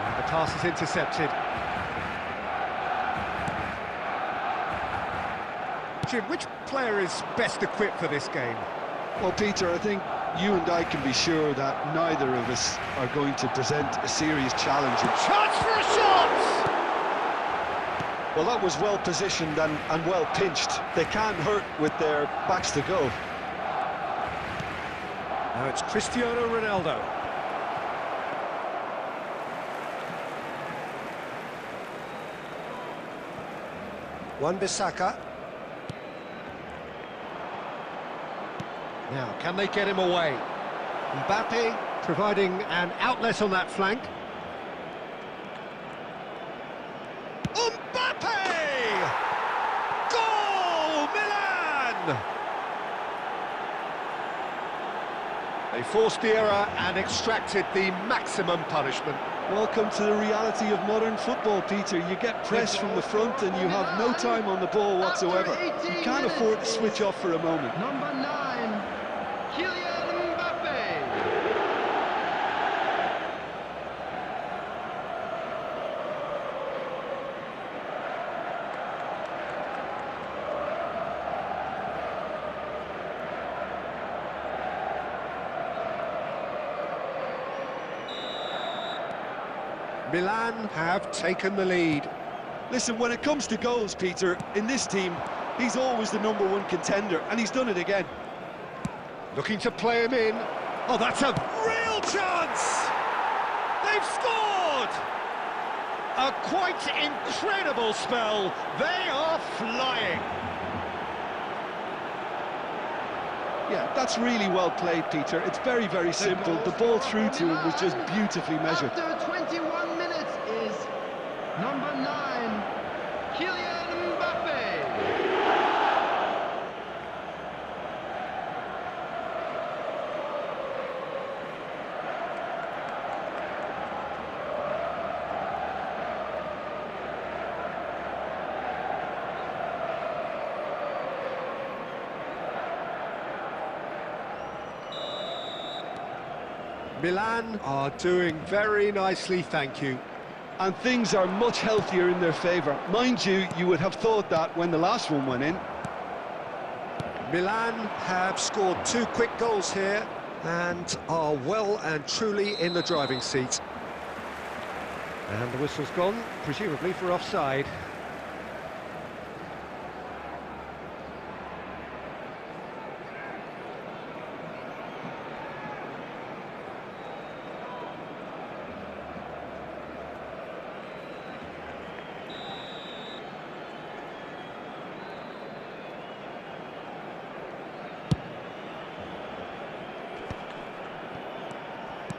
And the pass is intercepted. Jim, which player is best equipped for this game? Well, Peter, I think you and I can be sure that neither of us are going to present a serious challenge. Chance for a shot! Well, that was well positioned and well pinched. They can't hurt with their backs to go. Now it's Cristiano Ronaldo. Wan-Bissaka. Now, can they get him away? Mbappe providing an outlet on that flank. Mbappe! Goal! Milan! They forced the error and extracted the maximum punishment. Welcome to the reality of modern football, Peter. You get pressed from the front and you have no time on the ball whatsoever. You can't afford to switch off for a moment. Number 9, Kylian Mbappe. Milan have taken the lead. Listen, when it comes to goals, Peter, in this team, he's always the #1 contender, and he's done it again. Looking to play him in. Oh, that's a real chance! They've scored! A quite incredible spell. They are flying. Yeah, that's really well played, Peter. It's very, very simple. The ball through to him was just beautifully measured. After 21 minutes is number 9, Kylian Mbappe. Milan are doing very nicely, thank you. And things are much healthier in their favour. Mind you, you would have thought that when the last one went in. Milan have scored 2 quick goals here and are well and truly in the driving seat. And the whistle's gone, presumably for offside.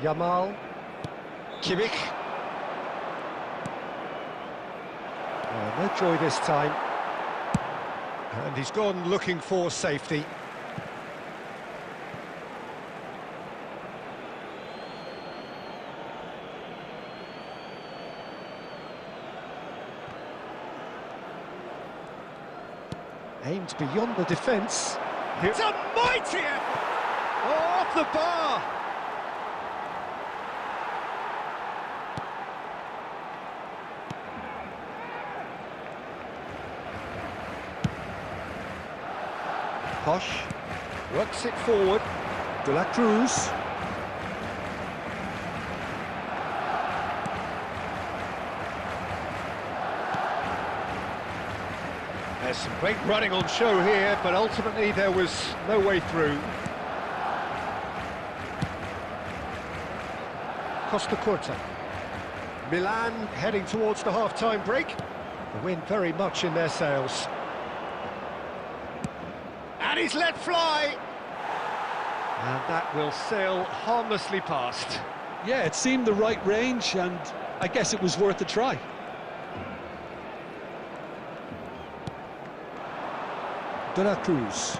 Yamal, Kimmich. No joy this time. And he's gone looking for safety. Aimed beyond the defence. It's a mighty effort! Oh, off the bar! Posh works it forward. De la Cruz. There's some great running on show here, but ultimately there was no way through. Costa Curta. Milan heading towards the half-time break. The wind very much in their sails. And he's let fly. And that will sail harmlessly past. Yeah, it seemed the right range, and I guess it was worth a try. De la Cruz.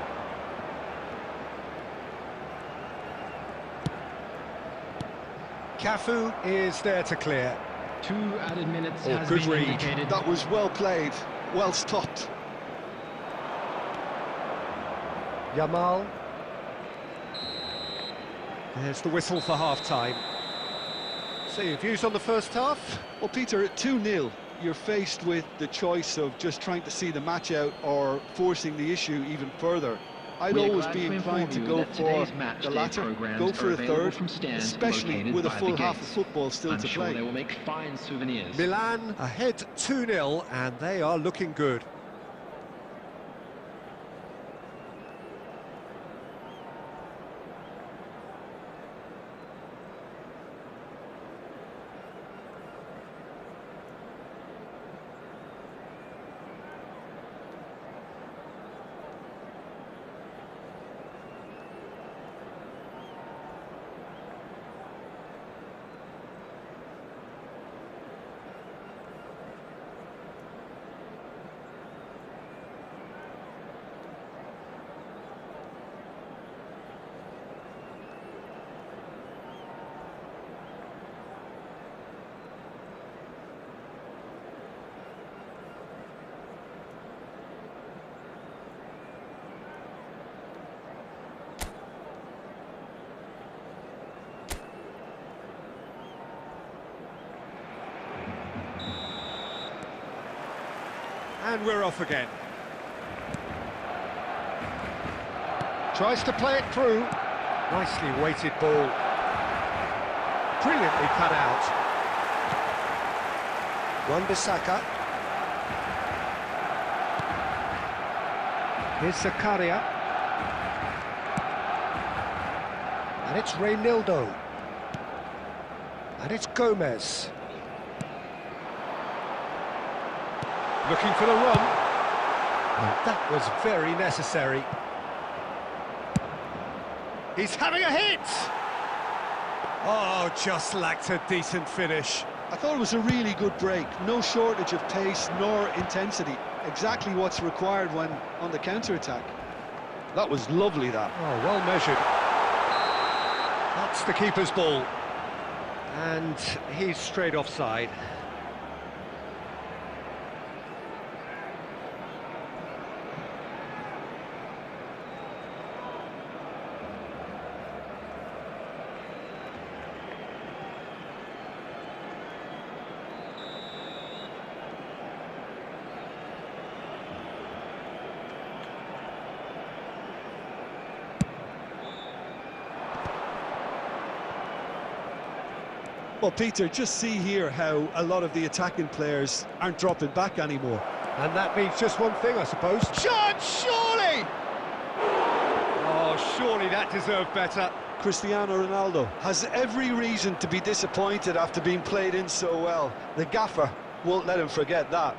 Cafu is there to clear. 2 added minutes Oh, has good been read. indicated. That was well played, well stopped. Yamal. There's the whistle for half-time. So your views on the first half? Well, Peter, at 2-0, you're faced with the choice of just trying to see the match out or forcing the issue even further. I'd We are always glad be to inclined to inform go you that for today's match the day latter, programs go for are a available third, from stands especially located with a by the full half of gates. football still I'm to sure play. they will make fine souvenirs. Milan ahead 2-0, and they are looking good. And we're off again. Tries to play it through. Nicely weighted ball. Brilliantly cut out. Wan-Bissaka. Here's Zakaria. And it's Reynildo. And it's Gomez. Looking for the run. And that was very necessary. He's having a hit! Oh, just lacked a decent finish. I thought it was a really good break. No shortage of pace nor intensity. Exactly what's required when on the counter-attack. That was lovely, that. Oh, well measured. That's the keeper's ball. And he's straight offside. Well, Peter, just see here how a lot of the attacking players aren't dropping back anymore. And that means just one thing, I suppose. Shot, surely! Oh, surely that deserved better. Cristiano Ronaldo has every reason to be disappointed after being played in so well. The gaffer won't let him forget that.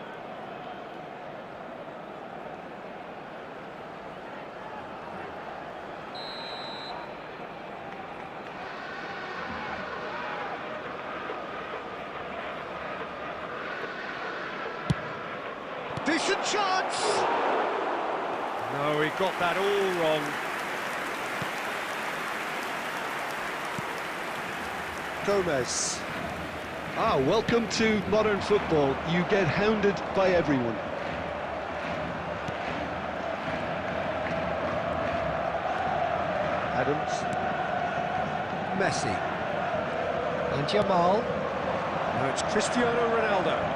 Decent chance! No, he got that all wrong. Gomez. Ah, welcome to modern football. You get hounded by everyone. Adams. Messi. And Yamal. Now it's Cristiano Ronaldo.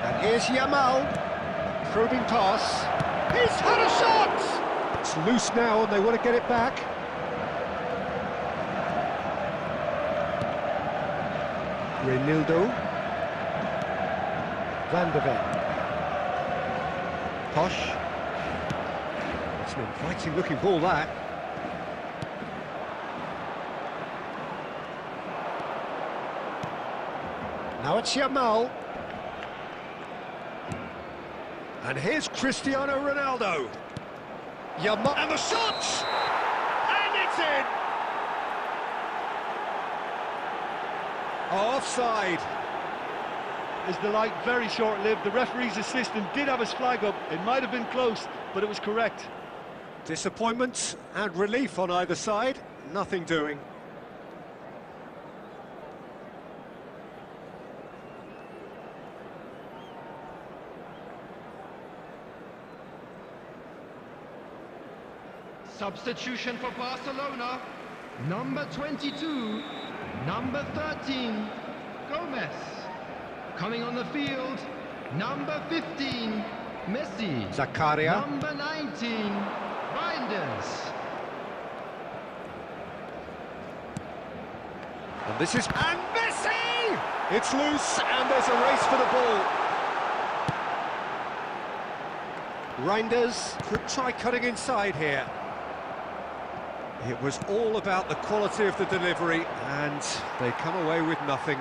And here's Yamal. Probing pass. He's had a shot! It's loose now and they want to get it back. Reynildo. Van de Ven. Posh. It's an inviting looking ball, that. Now it's Yamal. And here's Cristiano Ronaldo. Yamal, and the shot! it's in! Offside. Is the light very short-lived? The referee's assistant did have his flag up. It might have been close, but it was correct. Disappointment and relief on either side. Nothing doing. Substitution for Barcelona. Number 22, number 13, Gomez. Coming on the field, number 15, Messi. Zakaria. Number 19, Reinders. And this is... And Messi! It's loose, and there's a race for the ball. Reinders could try cutting inside here. It was all about the quality of the delivery, and they come away with nothing.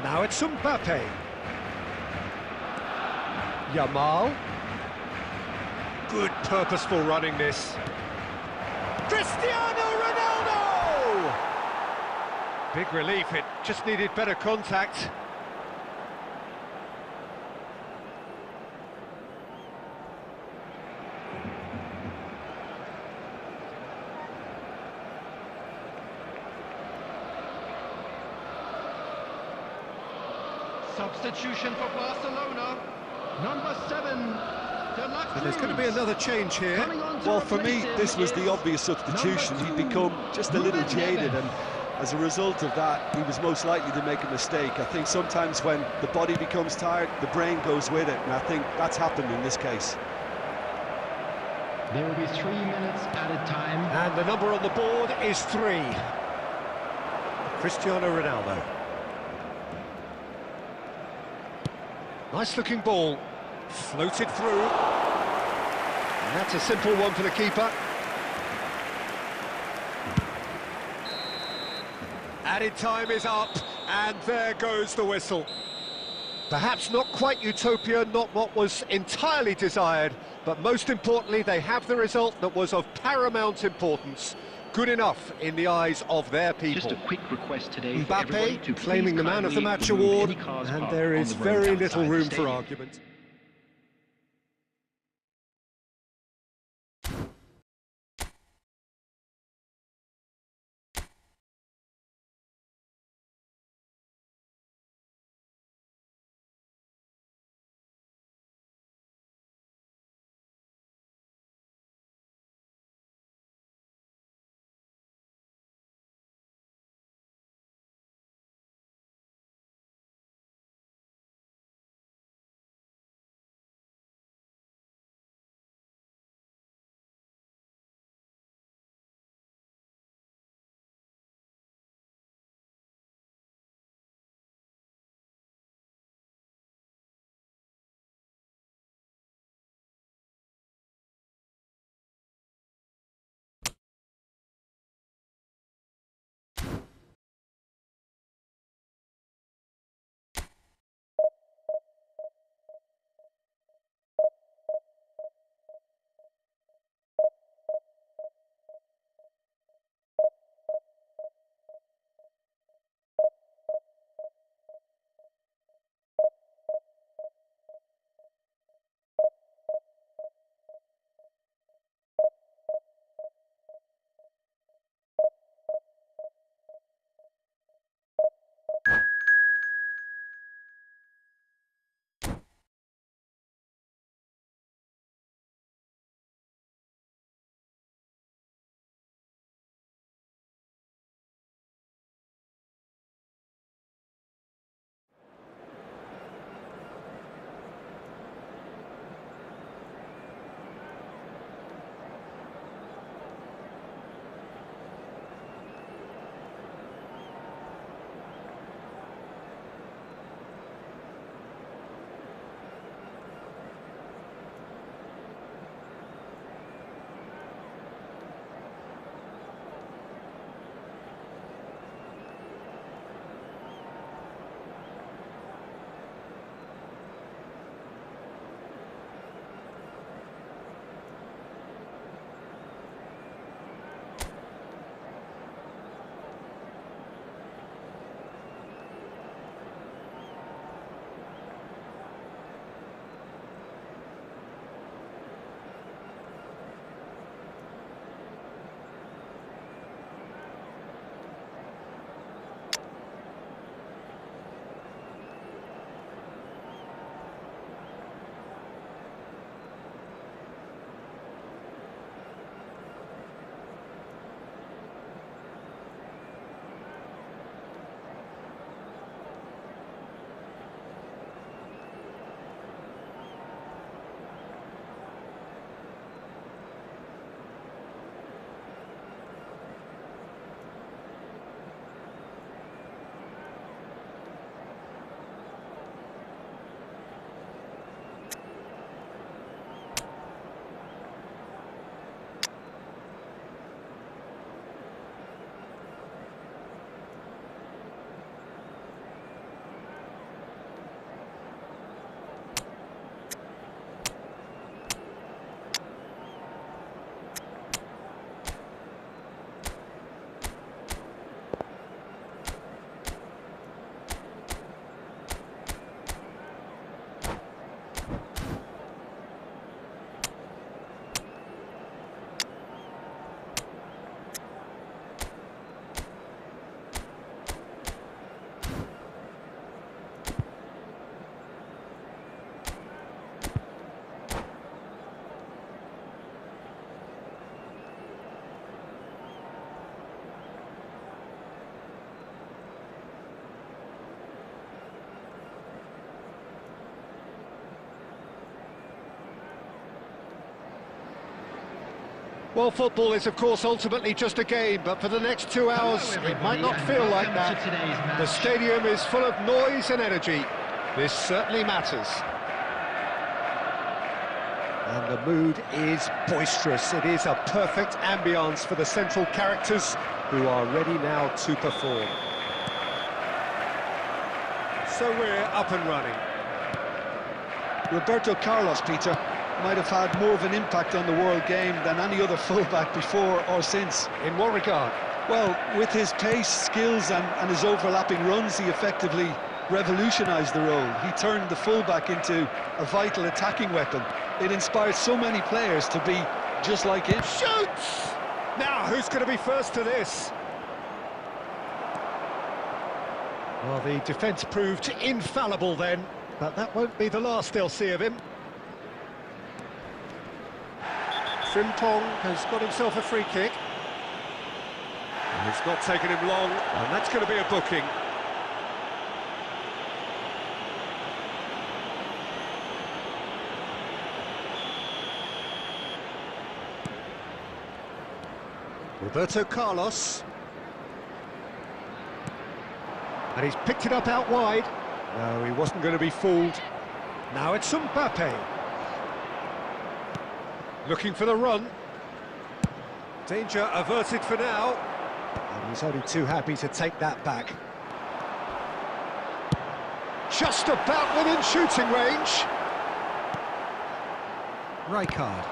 Now it's Mbappe. Yamal. Good purposeful running this. Cristiano Ronaldo! Big relief, it just needed better contact. Substitution for Barcelona, number 7, De La Cruz. And there's going to be another change here. Well, for me, this was the obvious substitution. He'd become just a little jaded, and as a result of that, he was most likely to make a mistake. I think sometimes when the body becomes tired, the brain goes with it, and I think that's happened in this case. There will be 3 minutes at a time. And the number on the board is 3. Cristiano Ronaldo. Nice looking ball, floated through, and that's a simple one for the keeper. Added time is up, and there goes the whistle. Perhaps not quite utopia, not what was entirely desired, but most importantly they have the result that was of paramount importance. Good enough in the eyes of their people. Just a quick request today for everybody to Mbappe claiming the man of the match award, and there is very little room for argument. Well, football is, of course, ultimately just a game, but for the next 2 hours, it might not feel like that. The stadium is full of noise and energy. This certainly matters. And the mood is boisterous. It is a perfect ambience for the central characters who are ready now to perform. So we're up and running. Roberto Carlos, Peter, might have had more of an impact on the world game than any other fullback before or since. In what regard? Well, with his pace, skills and his overlapping runs, he effectively revolutionised the role. He turned the fullback into a vital attacking weapon. It inspired so many players to be just like him. Shoots! Now, who's going to be first to this? Well, the defence proved infallible then, but that won't be the last they'll see of him. Frimpong has got himself a free kick. And it's not taken him long, and that's going to be a booking. Roberto Carlos. And he's picked it up out wide. No, he wasn't going to be fooled. Now it's Mbappe. Looking for the run. Danger averted for now. And he's only too happy to take that back. Just about within shooting range. Rijkaard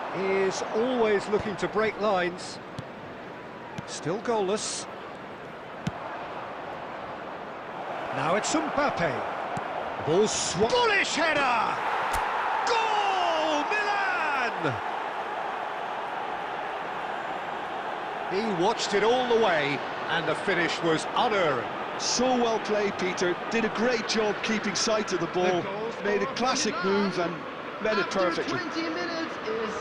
is always looking to break lines. Still goalless. Now it's Mbappe. Ball swung. Bullish header! Goal! Milan! He watched it all the way, and the finish was unerring. So well played, Peter. Did a great job keeping sight of the ball. Made a classic move and read it perfectly. 20 minutes is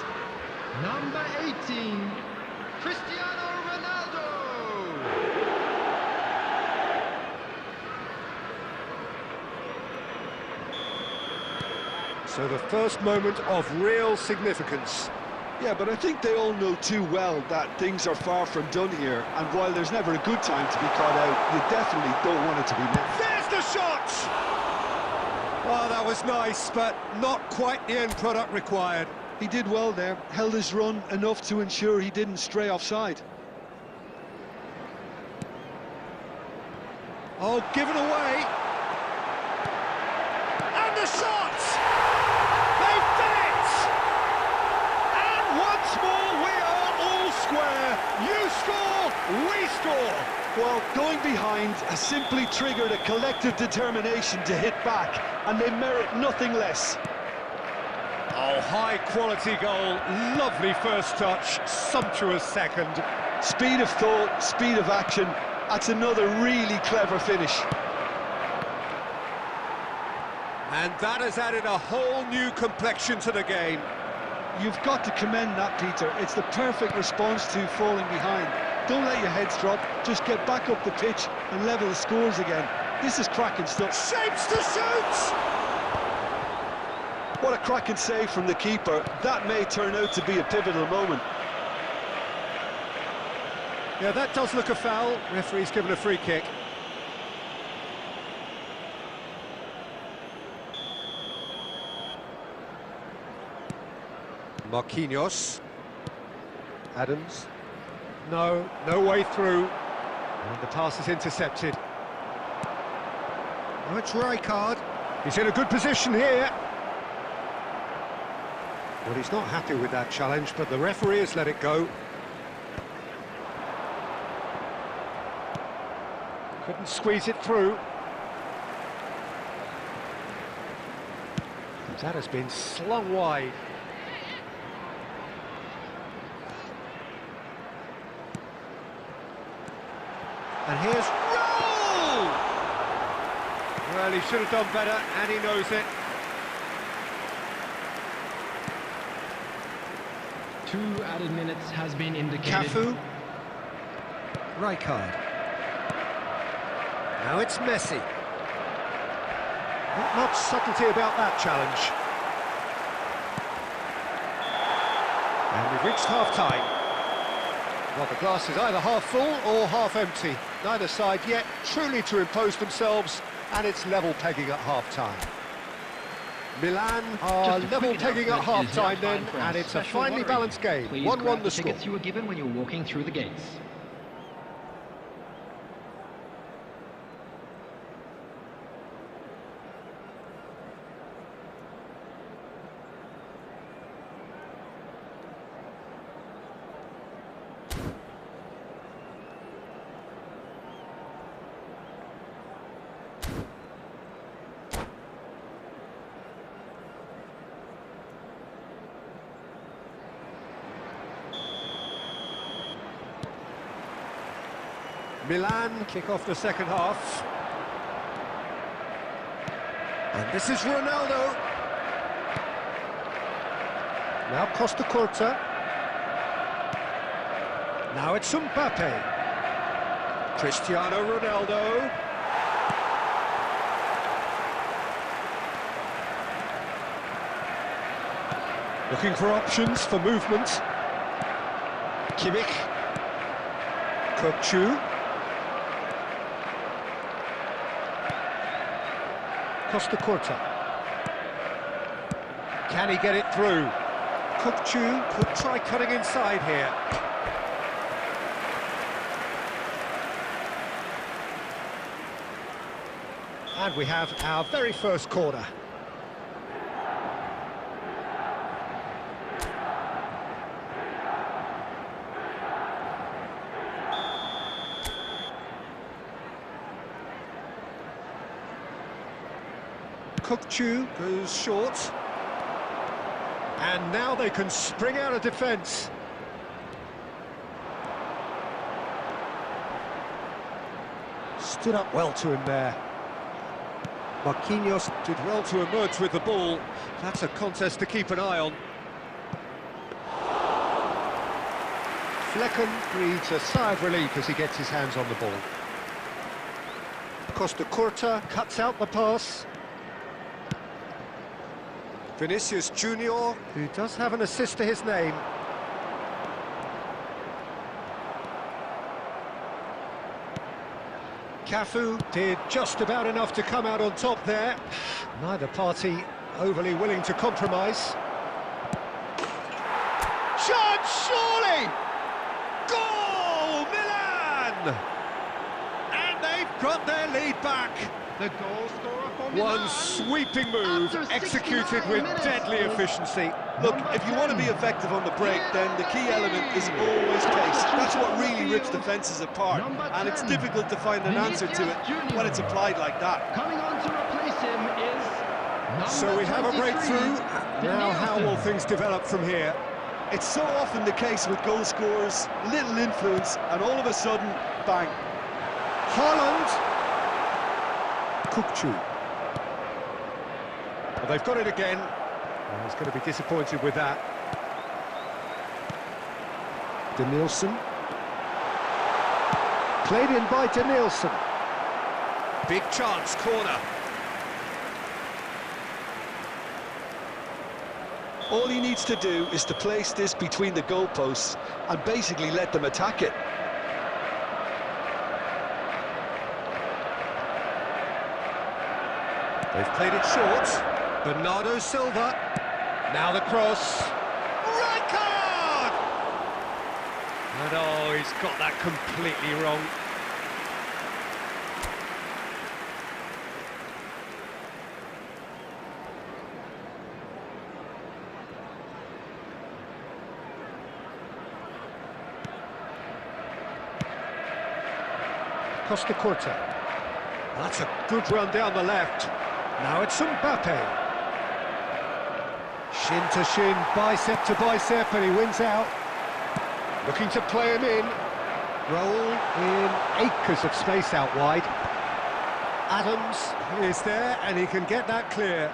number 18, Cristiano Ronaldo. So the first moment of real significance. Yeah, but I think they all know too well that things are far from done here, and while there's never a good time to be caught out, you definitely don't want it to be missed. There's the shot! Oh, that was nice, but not quite the end product required. He did well there, held his run enough to ensure he didn't stray offside. Oh, given away. And the shot! They've done it! And once more we are all square. You score, we score. Well, going behind has simply triggered a collective determination to hit back, and they merit nothing less. Oh, high-quality goal, lovely first touch, sumptuous second. Speed of thought, speed of action, that's another really clever finish. And that has added a whole new complexion to the game. You've got to commend that, Peter. It's the perfect response to falling behind. Don't let your heads drop, just get back up the pitch and level the scores again. This is cracking stuff. Shapes to shoot! What a cracking save from the keeper. That may turn out to be a pivotal moment. Yeah, that does look a foul. Referee's given a free kick. Marquinhos. Adams. No way through. And the pass is intercepted. Oh, it's Rijkaard. He's in a good position here. Well, he's not happy with that challenge, but the referee has let it go. Couldn't squeeze it through. That has been slung wide. And here's Roll! Well, he should have done better, and he knows it. 2 added minutes has been indicated. Cafu. Rijkaard. Now it's Messi. Not much subtlety about that challenge. And we've reached half-time. Well, the glass is either half full or half empty. Neither side yet truly to impose themselves, and it's level pegging at half-time. Milan are level pegging at half-time then, and it's a finely balanced game. 1-1 the score. Tickets you were given when you were walking through the gates. Milan kick off the second half. And this is Ronaldo. Now Costa Curta. Now it's Mbappe. Cristiano Ronaldo. Looking for options for movement. Kimmich. Kokchu. Costa Curta. Can he get it through? Kokchu could try cutting inside here. And we have our very first corner. Kokchu goes short. And now they can spring out of defence. Stood up well to him there. Marquinhos did well to emerge with the ball. That's a contest to keep an eye on. Flecken breathes a sigh of relief as he gets his hands on the ball. Costa Curta cuts out the pass. Vinicius Junior, who does have an assist to his name. Cafu did just about enough to come out on top there. Neither party overly willing to compromise. Chance, surely! Goal, Milan! And they've got their lead back. The goal scorer for Milan. One sweeping move, executed with deadly efficiency. Look, if you want to be effective on the break, then the key element is always pace. That's what really rips defences apart, and it's difficult to find an answer to it when it's applied like that. Coming on to replace him is So we have a breakthrough. Now how will things develop from here? It's so often the case with goal scorers, little influence, and all of a sudden, bang. Haaland. Kokchu. Well, they've got it again. Well, he's going to be disappointed with that. Denilson. Played in by Denilson. Big chance, corner. All he needs to do is to place this between the goalposts and basically let them attack it. They've played it short. Bernardo Silva. Now the cross. Right card! And oh, he's got that completely wrong. Costa Curta. That's a good run down the left. Now it's Mbappe. Shin to shin, bicep to bicep, and he wins out. Looking to play him in. Roll in acres of space out wide. Adams is there, and he can get that clear.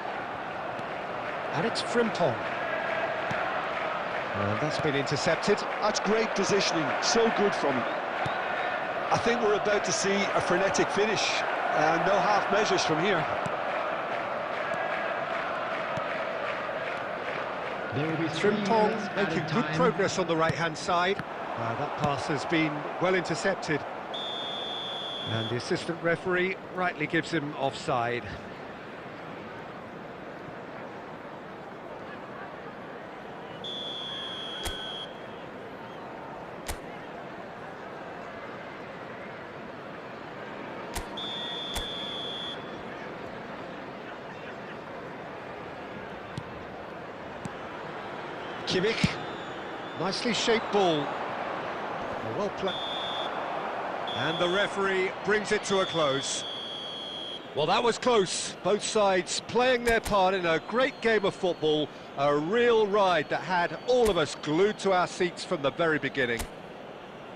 And it's Frimpong. And that's been intercepted. That's great positioning, so good from him. I think we're about to see a frenetic finish, and no half measures from here. There will be Frimpong making good progress on the right-hand side. That pass has been well intercepted. And the assistant referee rightly gives him offside. Kimmich, nicely shaped ball. Well played. And the referee brings it to a close. Well, that was close. Both sides playing their part in a great game of football. A real ride that had all of us glued to our seats from the very beginning.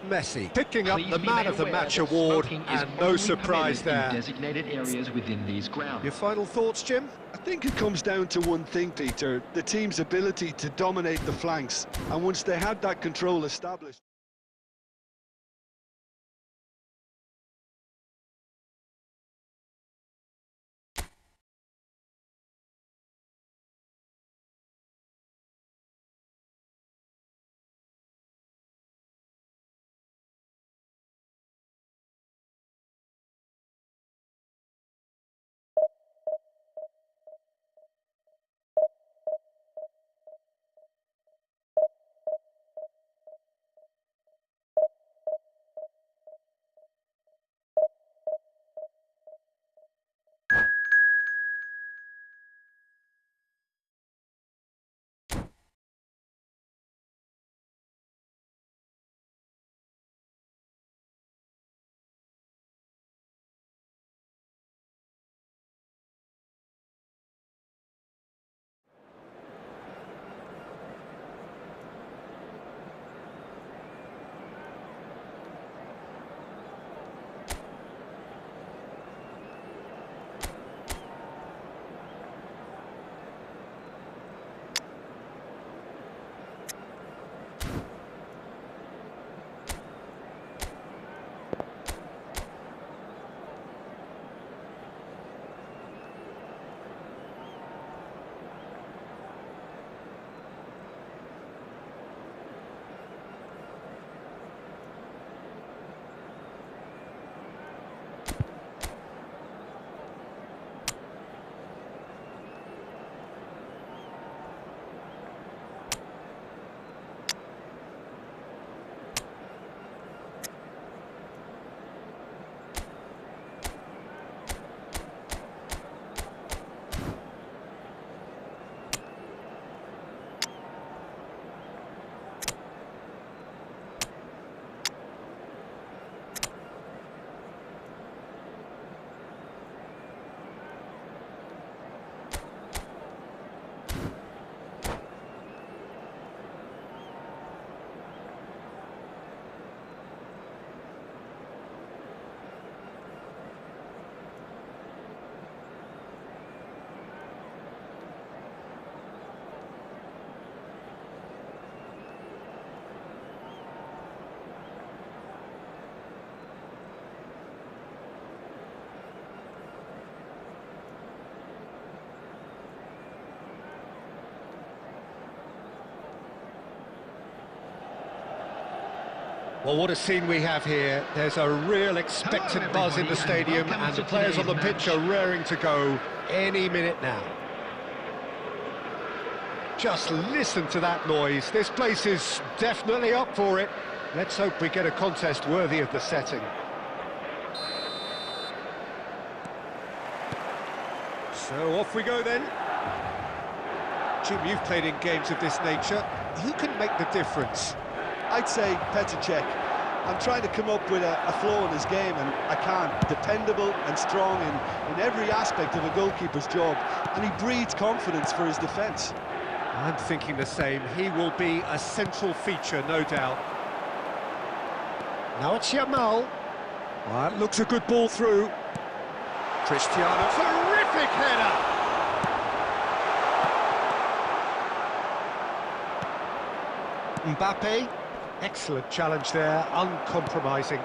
Messi picking up the Man of the Match award, and no surprise there. Designated areas within these grounds. Your final thoughts, Jim? I think it comes down to one thing, Peter, the team's ability to dominate the flanks. And once they had that control established... Well, what a scene we have here. There's a real expectant buzz in the stadium, and the players on the pitch are raring to go any minute now. Just listen to that noise. This place is definitely up for it. Let's hope we get a contest worthy of the setting. So off we go then. Jim, you've played in games of this nature. Who can make the difference? I'd say Petr Cech. I'm trying to come up with a flaw in his game, and I can't. Dependable and strong in every aspect of a goalkeeper's job, and he breeds confidence for his defence. I'm thinking the same. He will be a central feature, no doubt. Now it's Yamal. Well, that looks a good ball through. Cristiano, terrific header! Mbappe, excellent challenge there, uncompromising.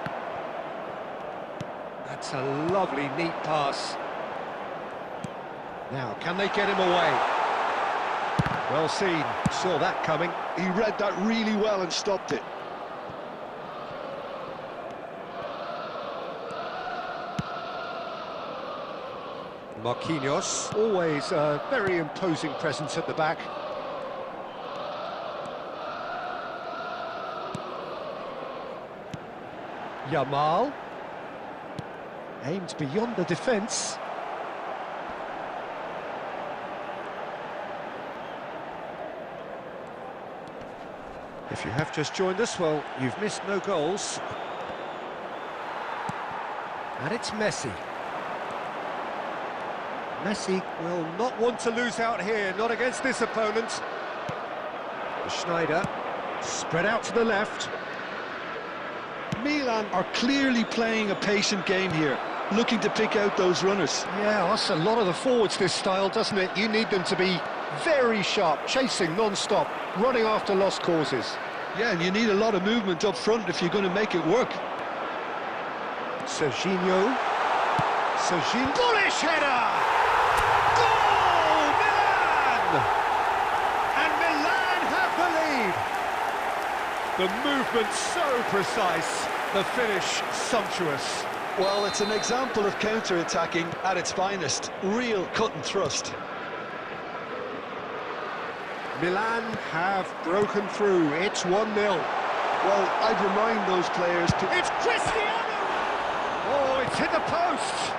That's a lovely, neat pass. Now, can they get him away? Well seen, saw that coming. He read that really well and stopped it. Marquinhos, always a very imposing presence at the back. Yamal. Aimed beyond the defence. If you have just joined us, well, you've missed no goals. And it's Messi. Messi will not want to lose out here, not against this opponent. Schneider, spread out to the left. Milan are clearly playing a patient game here, looking to pick out those runners. Yeah, that's a lot of the forwards, this style, doesn't it? You need them to be very sharp, chasing non-stop, running after lost causes. Yeah, and you need a lot of movement up front if you're going to make it work. Serginho. Bullish header! Goal! Milan! And Milan have the lead. The movement so precise, the finish sumptuous. Well, it's an example of counter-attacking at its finest. Real cut and thrust. Milan have broken through. It's 1-0. Well, I'd remind those players to... It's Cristiano! Oh, it's hit the post!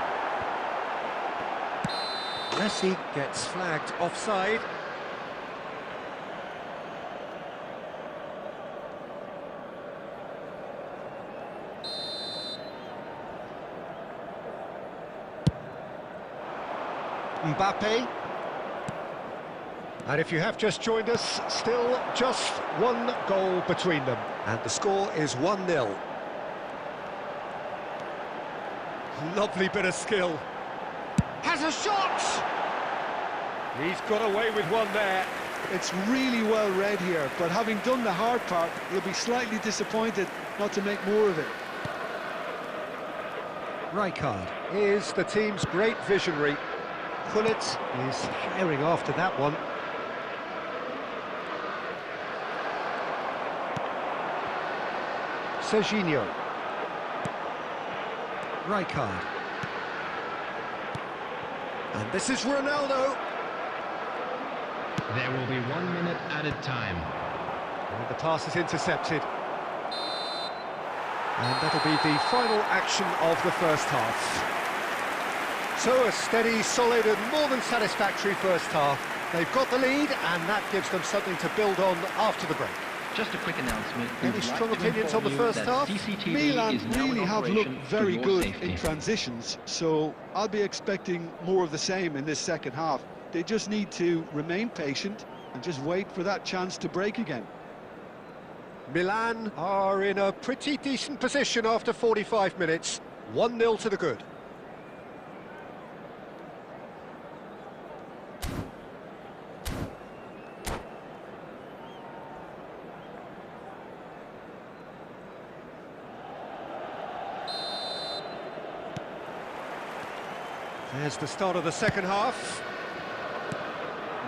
Messi gets flagged offside. Mbappe. And if you have just joined us, still just one goal between them. And the score is 1-0. Lovely bit of skill. Has a shot! He's got away with one there. It's really well read here, but having done the hard part, you'll be slightly disappointed not to make more of it. Rijkaard is the team's great visionary. Gullit is firing after that one. Serginho. Rijkaard. And this is Ronaldo. There will be 1 minute added time. And the pass is intercepted. And that'll be the final action of the first half. So a steady, solid and more than satisfactory first half. They've got the lead and that gives them something to build on after the break. Just a quick announcement. Any strong opinions on the first half? Milan really have looked very good in safety. transitions, so I'll be expecting more of the same in this second half. They just need to remain patient and just wait for that chance to break again. Milan are in a pretty decent position after 45 minutes. 1-0 to the good. There's the start of the second half.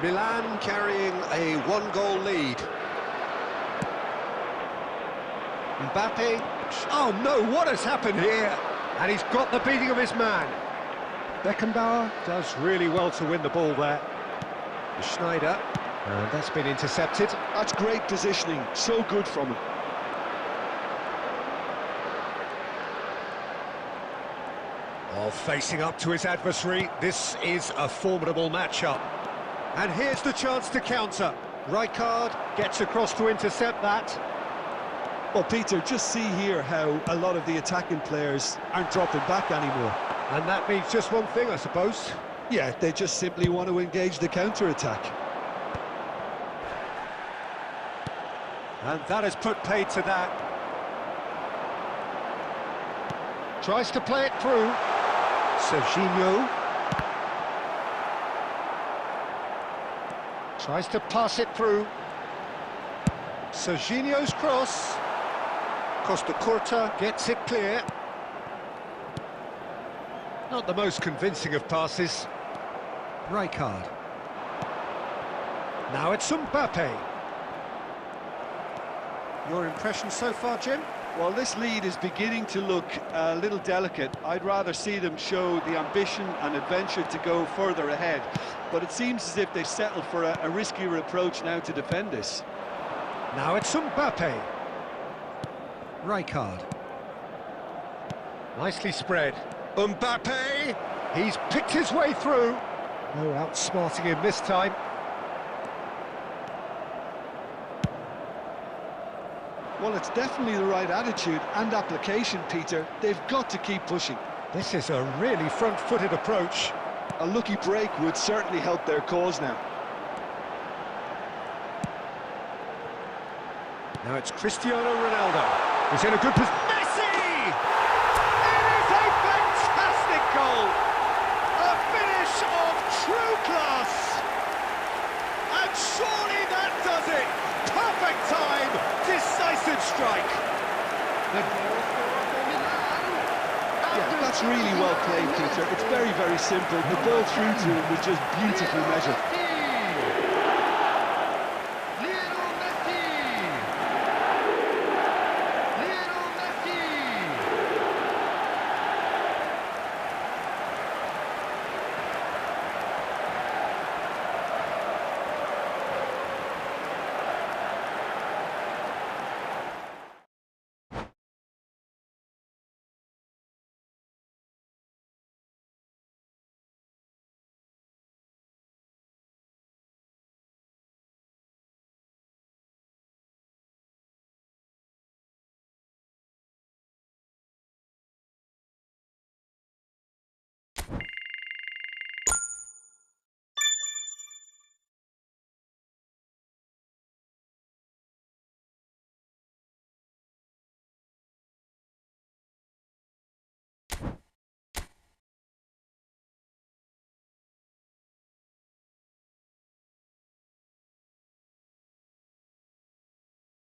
Milan carrying a one-goal lead. Mbappe. Oh no, what has happened here? And he's got the beating of his man. Beckenbauer does really well to win the ball there. Schneider. And that's been intercepted. That's great positioning, so good from him. Oh, facing up to his adversary, this is a formidable matchup. And here's the chance to counter. Rijkaard gets across to intercept that. Well, Peter, just see here how a lot of the attacking players aren't dropping back anymore. And that means just one thing, I suppose. Yeah, they just simply want to engage the counter-attack. And that has put paid to that. Tries to play it through. Serginho. Tries to pass it through. Serginho's cross. Costa Curta gets it clear. Not the most convincing of passes. Rijkaard. Now it's Mbappe. Your impression so far, Jim? Well, this lead is beginning to look a little delicate. I'd rather see them show the ambition and adventure to go further ahead. But it seems as if they settled for a riskier approach now to defend this. Now it's Mbappe. Rijkaard. Nicely spread. Mbappe! He's picked his way through. No outsmarting him this time. Well, it's definitely the right attitude and application, Peter. They've got to keep pushing. This is a really front-footed approach. A lucky break would certainly help their cause now. Now it's Cristiano Ronaldo. He's in a good position. Messi! It is a fantastic goal! A finish of true class! And surely that does it! Perfect time! Decisive strike! Yeah, that's really well played, Peter. It's very, very simple. The ball through to him was just beautifully measured.